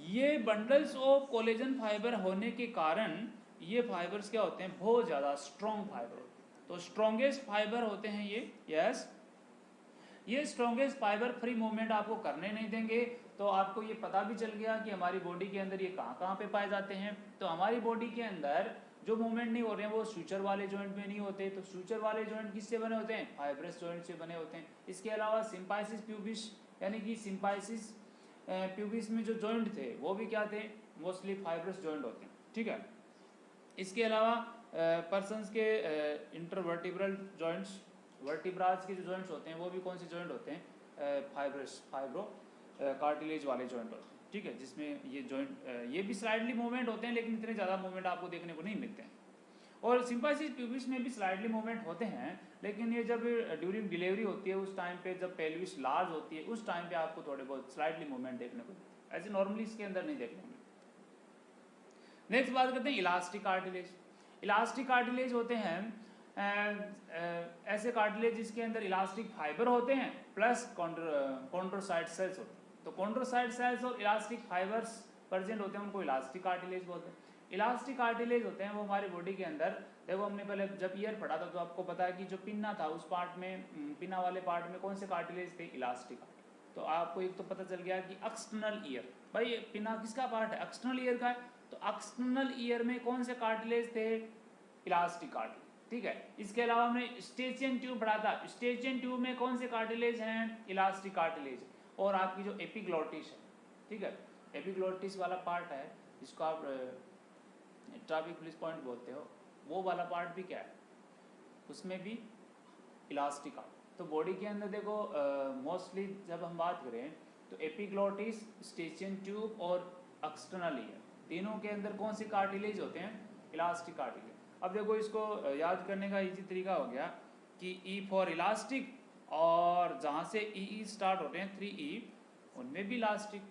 ये बंडल्स ऑफ कोलेजन फाइबर होने के कारण ये फाइबर्स क्या होते हैं, बहुत ज़्यादा स्ट्रॉन्ग फाइबर होते हैं। तो स्ट्रॉन्गेस्ट फाइबर होते हैं ये, यस। ये स्ट्रॉन्गेस्ट फाइबर फ्री मूवमेंट आपको करने नहीं देंगे। तो आपको ये पता भी चल गया कि हमारी बॉडी के अंदर ये कहाँ कहाँ पे पाए जाते हैं। तो हमारी बॉडी के अंदर जो मूवमेंट नहीं हो रहे हैं वो सूचर वाले जॉइंट में नहीं होते। तो सूचर वाले जॉइंट किससे बने होते हैं, फाइब्रस जॉइंट से बने होते हैं। इसके अलावा सिम्पाइसिस प्यूबिस, यानी कि सिम्पाइसिस प्यूबिस में जो जॉइंट थे वो भी क्या थे, मोस्टली फाइब्रस जॉइंट होते हैं, ठीक है। इसके अलावा पर्सन्स के इंटरवर्टिब्रल जॉइंट्स, वर्टिब्राज के जो जॉइंट्स होते हैं वो भी कौन से जॉइंट होते हैं, फाइब्रस फाइब्रो कार्टिलेज वाले जॉइंट होते हैं, ठीक है। जिसमें ये जॉइंट ये भी स्लाइडली मूवमेंट होते हैं लेकिन इतने ज़्यादा मूवमेंट आपको देखने को नहीं मिलते हैं। और सिम्पाइसिस प्यूबिस में भी स्लाइडली मूवमेंट होते हैं, लेकिन ये जब ड्यूरिंग डिलीवरी होती है उस टाइम पे, जब पेल्विस लार्ज होती है उस टाइम पे आपको थोड़े बहुत स्लाइडली मूवमेंट देखने को मिलते हैं, ऐसे नॉर्मली इसके अंदर नहीं देखने को मिलते। नेक्स्ट बात करते हैं इलास्टिक कार्टिलेज। इलास्टिक कार्टिलेज होते हैं ऐसे कार्टिलेज जिसके अंदर इलास्टिक फाइबर होते हैं प्लस कॉन्ड्रोसाइट सेल्स होते हैं। तो कॉन्ड्रोसाइट सेल्स और इलास्टिक फाइबर्स प्रेजेंट होते हैं, उनको इलास्टिक कार्टिलेज बोलते हैं। इलास्टिक कार्टिलेज होते हैं वो हमारी बॉडी के अंदर, देखो हमने पहले जब ईयर पढ़ा था तो आपको पता है कि जो पिन्ना था उस पार्ट में, पिन्ना वाले पार्ट में कौन से कार्टिलेज थे, इलास्टिक। तो आपको एक तो पता चल गया कि एक्सटर्नल ईयर, भाई पिन्ना किसका पार्ट है, एक्सटर्नल ईयर का है। तो एक्सटर्नल ईयर में कौन से कार्टिलेज थे, इलास्टिक कार्टिलेज, ठीक है। इसके अलावा हमने स्टेचियन ट्यूब पढ़ा था, स्टेचियन ट्यूब में कौन से कार्टिलेज हैं, इलास्टिक कार्टिलेज। और आपकी जो एपिग्लोटिस है, ठीक है। एपिग्लोटिस वाला पार्ट है, इसको आप ट्रैफिक पुलिस पॉइंट बोलते हो, वो वाला पार्ट भी क्या है, उसमें भी इलास्टिक आर्ट। तो बॉडी के अंदर देखो मोस्टली जब हम बात करें तो एपिग्लोटिस, स्टेचियन ट्यूब और एक्सटर्नल ईयर, तीनों के अंदर कौन से कार्टिलेज होते हैं, इलास्टिक कार्टिलेज। अब देखो इसको याद करने का इजी तरीका हो गया कि ई फॉर इलास्टिक, और जहाँ से ई स्टार्ट होते हैं 3E, उनमें भी इलास्टिक।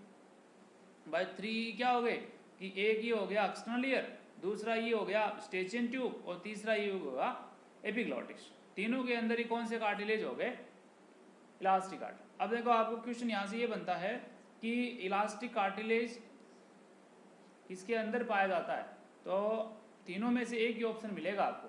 भाई 3E क्या हो गए कि एक ये हो गया एक्सटर्नल ईयर, दूसरा ये हो गया स्टेचियन ट्यूब, और तीसरा ये होगा एपिग्लोटिस। तीनों के अंदर ही कौन से कार्टिलेज हो गए, इलास्टिक कार्टिलेज। अब देखो आपको क्वेश्चन यहाँ से ये बनता है कि इलास्टिक कार्टिलेज किसके अंदर पाया जाता है, तो तीनों में से एक ही ऑप्शन मिलेगा आपको,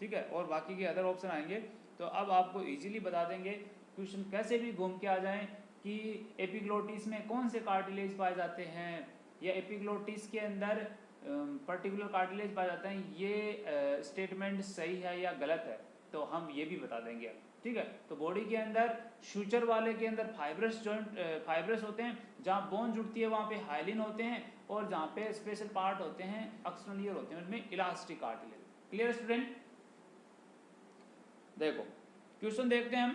ठीक है, और बाकी के अदर ऑप्शन आएंगे। तो अब आपको इजीली बता देंगे, क्वेश्चन कैसे भी घूम के आ जाएं कि एपिग्लोटिस में कौन से कार्टिलेज पाए जाते हैं, या एपिग्लोटिस के अंदर पर्टिकुलर कार्टिलेज पाए जाते हैं, ये स्टेटमेंट सही है या गलत है, तो हम ये भी बता देंगे, ठीक है। तो बॉडी के अंदर शूचर वाले के अंदर फाइब्रस जॉइंट, फाइब्रस होते हैं, जहाँ बोन जुड़ती है वहाँ पे हाइलिन होते हैं, और जहाँ पे स्पेशल पार्ट होते हैं एक्सटर्नल ईयर होते हैं, उनमें इलास्टिक कार्टिलेज। Clear student? देखो क्वेश्चन देखते हैं हम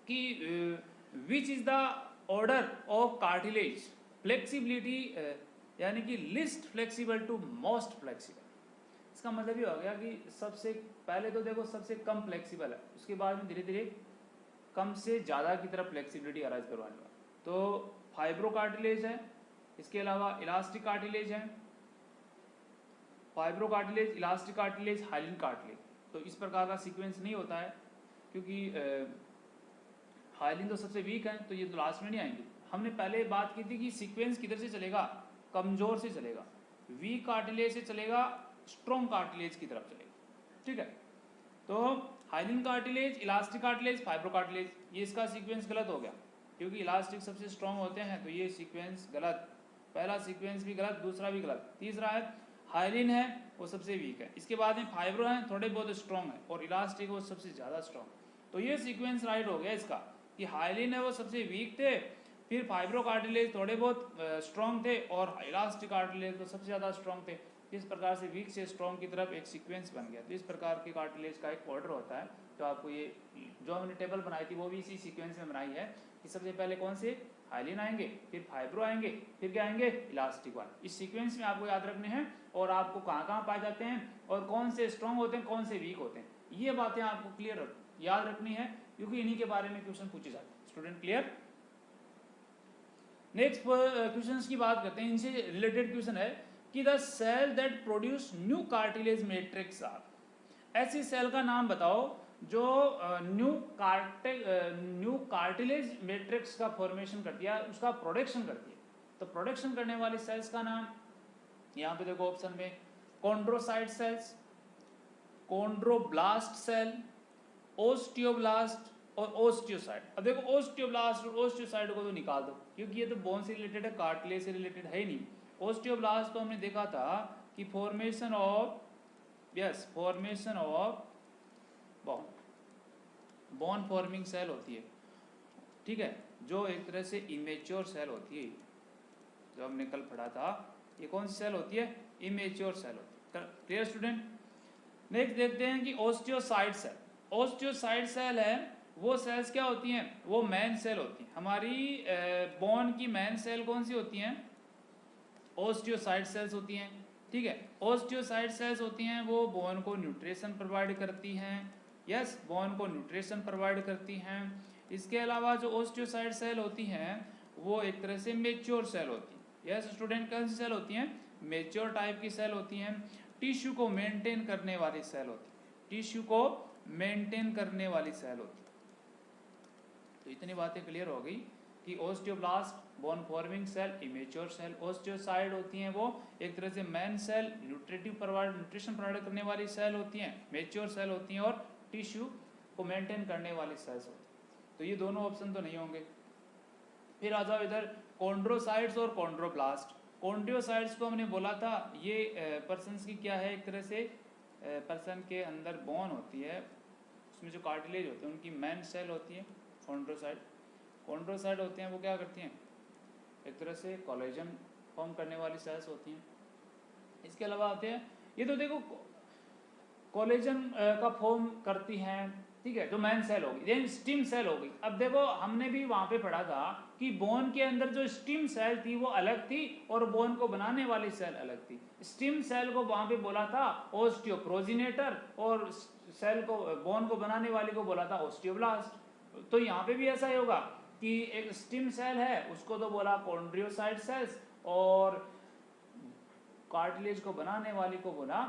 कि which is the order of cartilage flexibility, यानी कि least flexible to most flexible. इसका मतलब ये हो गया कि सबसे पहले तो देखो सबसे कम फ्लेक्सिबल है, उसके बाद में धीरे धीरे कम से ज़्यादा की तरफ फ्लेक्सिबिलिटी अराइज करवाने वाला। तो फाइब्रो कार्टिलेज है, इसके अलावा इलास्टिक कार्टिलेज है, fibro cartilage, elastic cartilage, hyaline cartilage. तो इस प्रकार का सीक्वेंस नहीं होता है, क्योंकि हाइलिन तो सबसे वीक है, तो ये तो लास्ट में नहीं आएंगे। हमने पहले बात की थी कि सीक्वेंस किधर से चलेगा, कमजोर से चलेगा, वीक कार्टिलेज से चलेगा, स्ट्रॉन्ग कार्टिलेज की तरफ चलेगा, ठीक है। तो hyaline cartilage, elastic cartilage, fibro cartilage, ये इसका सीक्वेंस गलत हो गया, क्योंकि इलास्टिक सबसे स्ट्रॉन्ग होते हैं, तो ये सीक्वेंस गलत, पहला सीक्वेंस भी गलत, दूसरा भी गलत। तीसरा है हाइलिन है, वो सबसे वीक है, इसके बाद में फाइब्रो है, थोड़े बहुत स्ट्रॉन्ग है, और इलास्टिक वो सबसे ज़्यादा स्ट्रॉन्ग। तो ये सीक्वेंस राइट हो गया इसका कि हाइलिन है वो सबसे वीक थे, फिर फाइब्रो कार्टिलेज थोड़े बहुत स्ट्रॉन्ग थे, और इलास्टिक कार्टिलेज तो सबसे ज़्यादा स्ट्रॉन्ग थे। इस प्रकार से वीक से स्ट्रॉन्ग की तरफ एक सीक्वेंस बन गया। तो इस प्रकार के कार्टिलेज का एक ऑर्डर होता है। तो आपको ये जो हमने टेबल बनाई थी वो भी इसी सीक्वेंस में बनाई है कि सबसे पहले कौन से हाइलिन आएंगे, फिर फाइब्रो आएंगे, फिर क्या आएंगे, इलास्टिक वाले। इस सीक्वेंस में आपको याद रखने हैं, और आपको कहाँ कहाँ पाए जाते हैं, और कौन से स्ट्रॉन्ग होते हैं, कौन से वीक होते हैं, ये बातें आपको क्लियर याद रखनी है, क्योंकि इन्हीं के बारे में क्वेश्चन पूछे जाते हैं। Student clear? नेक्स्ट क्वेश्चंस की बात करते हैं, इनसे रिलेटेड क्वेश्चन है कि the cell that produce new cartilage matrix are. ऐसी सेल का नाम बताओ जो न्यू कार्टिलेज मैट्रिक्स का फॉर्मेशन करती है, उसका प्रोडक्शन करती है। तो प्रोडक्शन करने वाली सेल्स का नाम यहाँ पे देखो ऑप्शन में, chondrocyte cells, chondroblast cell, osteoblast और ओस्टियोसाइट। अब देखो ओस्टियोब्लास्ट और ओस्टियोसाइट को तो निकाल दो, क्योंकि ये तो बोन से रिलेटेड है, कार्टिलेज से रिलेटेड है ही नहीं। ओस्टियोब्लास्ट तो हमने देखा था कि formation of bone forming cell होती है, ठीक है, जो एक तरह से इमेच्योर सेल होती है, जो हमने कल पढ़ा था। ये कौन सी सेल होती है, इमेच्योर सेल होती है। Clear student? नेक्स्ट देखते हैं कि ओस्टियोसाइट सेल। ओस्टियोसाइट सेल है वो सेल्स क्या होती हैं, वो मैन सेल होती हैं। हमारी बोन की मैन सेल कौन सी होती हैं, ओस्टियोसाइट सेल्स होती हैं, ठीक है। ओस्टियोसाइट सेल्स होती हैं वो बोन को न्यूट्रिशन प्रोवाइड करती हैं, यस, बोन को न्यूट्रिशन प्रोवाइड करती हैं। इसके अलावा जो ओस्टियोसाइट सेल होती हैं वो एक तरह से मेच्योर सेल होती हैं। यस स्टूडेंट, कौन सी सेल होती हैं, मेच्योर टाइप की सेल होती हैं। टिश्यू को मेंटेन करने वाली सेल होती है, टिश्यू को मेंटेन करने वाली सेल होती है। तो इतनी बातें क्लियर हो गई कि osteoblast bone forming cell, immature cell. Osteocyte होती हैं वो एक तरह से मैन सेल, न्यूट्रिशन प्रोवाइड करने वाली सेल होती हैं, मेच्योर सेल होती हैं, और टिश्यू को मेंटेन करने वाली सेल्स होती हैं। तो ये दोनों ऑप्शन तो नहीं होंगे। फिर आ जाओ इधर, कॉन्ड्रोसाइट्स और कॉन्ड्रोब्लास्ट। कॉन्ड्रोसाइट्स को हमने बोला था ये पर्सन्स की क्या है, एक तरह से पर्सन के अंदर बोन होती है, उसमें जो कार्टिलेज होते हैं उनकी मैन सेल होती है कॉन्ड्रोसाइट। कॉन्ड्रोसाइट होते हैं वो क्या करती हैं, एक तरह से कोलेजन फॉर्म करने वाली सेल्स होती हैं। इसके अलावा आते हैं, ये तो देखो कोलेजन का फॉर्म करती हैं, ठीक है, जो मेन सेल होगी, देन स्टिम सेल होगी। अब देखो हमने भी वहाँ पे पढ़ा था कि बोन के अंदर जो स्टिम सेल थी वो अलग थी और बोन को बनाने वाली सेल अलग थी। स्टिम सेल को वहाँ पे बोला था ओस्टियोप्रोजिनेटर और सेल को, बोन को बनाने वाली को बोला था ओस्टियोब्लास्ट। तो यहाँ पे भी ऐसा ही होगा कि एक स्टिम सेल है उसको तो बोला कॉन्ड्रियोसाइट सेल्स और कार्टिलेज को बनाने वाली को बोला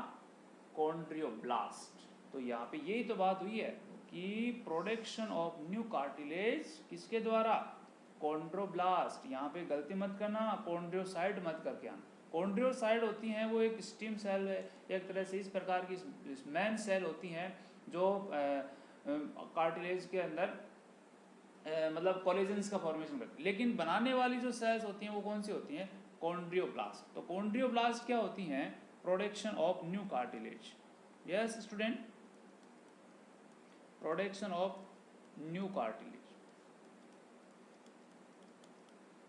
कॉन्ड्रियोब्लास्ट। तो यहाँ पे यही तो बात हुई है कि प्रोडक्शन ऑफ न्यू कार्टिलेज किसके द्वारा, कॉन्ड्रोब्लास्ट। यहाँ पे गलती मत करना, कॉन्ड्रियोसाइट मत करके आना। कॉन्ड्रियोसाइट होती हैं वो एक स्टिम सेल है, एक तरह से इस प्रकार की मैन सेल होती हैं जो कार्टिलेज के अंदर मतलब कोलेजन्स का फॉर्मेशन करती है। लेकिन बनाने वाली जो सेल्स होती हैं वो कौन सी होती हैं, कॉन्ड्रियोब्लास्ट। तो कॉन्ड्रियोब्लास्ट क्या होती हैं, production of new cartilage. Yes student, production of new cartilage,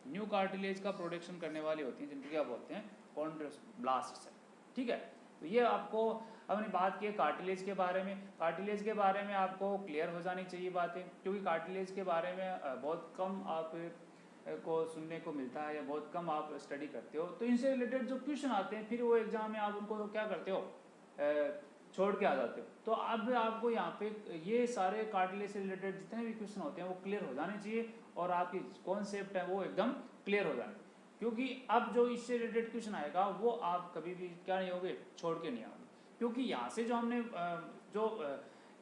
new cartilage का प्रोडक्शन करने वाली होती हैं जिनको क्या बोलते हैं, कॉन्ड्रियोब्लास्ट सेल। ठीक है, तो ये आपको हमने बात की कार्टिलेज के बारे में। कार्टिलेज के बारे में आपको क्लियर हो जानी चाहिए बातें, क्योंकि कार्टिलेज के बारे में बहुत कम आप को सुनने को मिलता है या बहुत कम आप स्टडी करते हो। तो इनसे रिलेटेड जो क्वेश्चन आते हैं फिर वो एग्जाम में आप उनको क्या करते हो, छोड़ के आ जाते हो। तो अब आपको यहाँ पे ये सारे कार्टिलेज से रिलेटेड जितने भी क्वेश्चन होते हैं वो क्लियर हो जाने चाहिए और आपकी कॉन्सेप्ट है वो एकदम क्लियर हो जाए, क्योंकि अब जो इससे रिलेटेड क्वेश्चन आएगा वो आप कभी भी क्या नहीं होगे, छोड़ के नहीं आओगे। क्योंकि यहाँ से जो हमने जो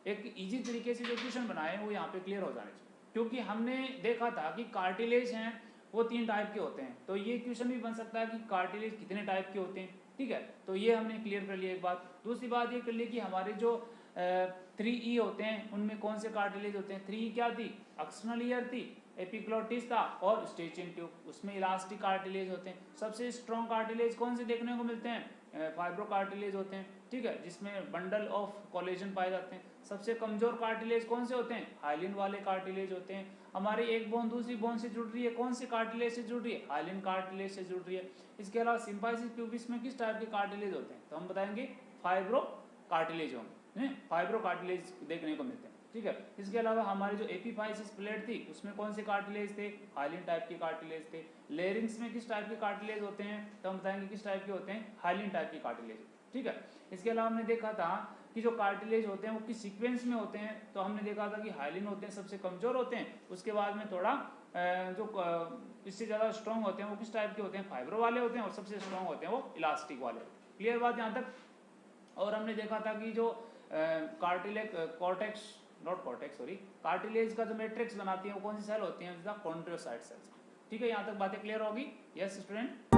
एक इजी तरीके से जो क्वेश्चन बनाए वो यहाँ पे क्लियर हो जाने चाहिए। क्योंकि हमने देखा था कि कार्टिलेज हैं वो 3 टाइप के होते हैं, तो ये क्वेश्चन भी बन सकता है कि कार्टिलेज कितने टाइप के होते हैं। ठीक है, तो ये हमने क्लियर कर लिया एक बात। दूसरी बात ये कर ली कि हमारे जो 3E होते हैं उनमें कौन से कार्टिलेज होते हैं। 3E क्या थी, एक्सटर्नल ईयर थी, एपिग्लोटिस था और स्टेचियन ट्यूब, उसमें इलास्टिक कार्टिलेज होते हैं। सबसे स्ट्रॉन्ग कार्टिलेज कौन से देखने को मिलते हैं, फाइब्रो कार्टिलेज होते हैं। ठीक है, जिसमें बंडल ऑफ कोलेजन पाए जाते हैं। सबसे कमजोर कार्टिलेज कौन से होते हैं, हाइलिन वाले कार्टिलेज होते हैं। हमारी एक बोन दूसरी बोन से जुड़ रही है, कौन से कार्टिलेज से जुड़ रही है, हाइलिन कार्टिलेज से जुड़ रही है। इसके अलावा सिम्पाइसिस प्यूबिस में किस टाइप के कार्टिलेज होते हैं, तो हम बताएंगे फाइब्रो कार्टिलेज होंगे, फाइब्रो कार्टिलेज देखने को मिलते हैं। ठीक है, इसके अलावा हमारी जो एपीफाइसिस प्लेट थी उसमें कौन से कार्टिलेज थे, हाइलिन टाइप के कार्टिलेज थे। लेरिंग्स में किस टाइप के कार्टिलेज होते हैं, तो हम बताएंगे किस टाइप के होते हैं, हाइलिन टाइप के कार्टिलेज। ठीक है, इसके अलावा हमने देखा था कि जो कार्टिलेज होते हैं वो किस सीक्वेंस में होते हैं, तो हमने देखा था कि हाइलिन होते हैं सबसे कमजोर होते हैं, उसके बाद में थोड़ा जो इससे ज़्यादा स्ट्रॉन्ग होते हैं वो किस टाइप के होते हैं, फाइब्रो वाले होते हैं, और सबसे स्ट्रॉन्ग होते हैं वो इलास्टिक वाले। क्लियर बात यहाँ तक। और हमने देखा था कि जो cartilage cortex not cortex sorry cartilage का जो मैट्रिक्स बनाती है वो कौन सी सेल होती है, कॉन्ड्रियोसाइट सेल्स। ठीक है, यहाँ तक बातें क्लियर होगी। Yes student.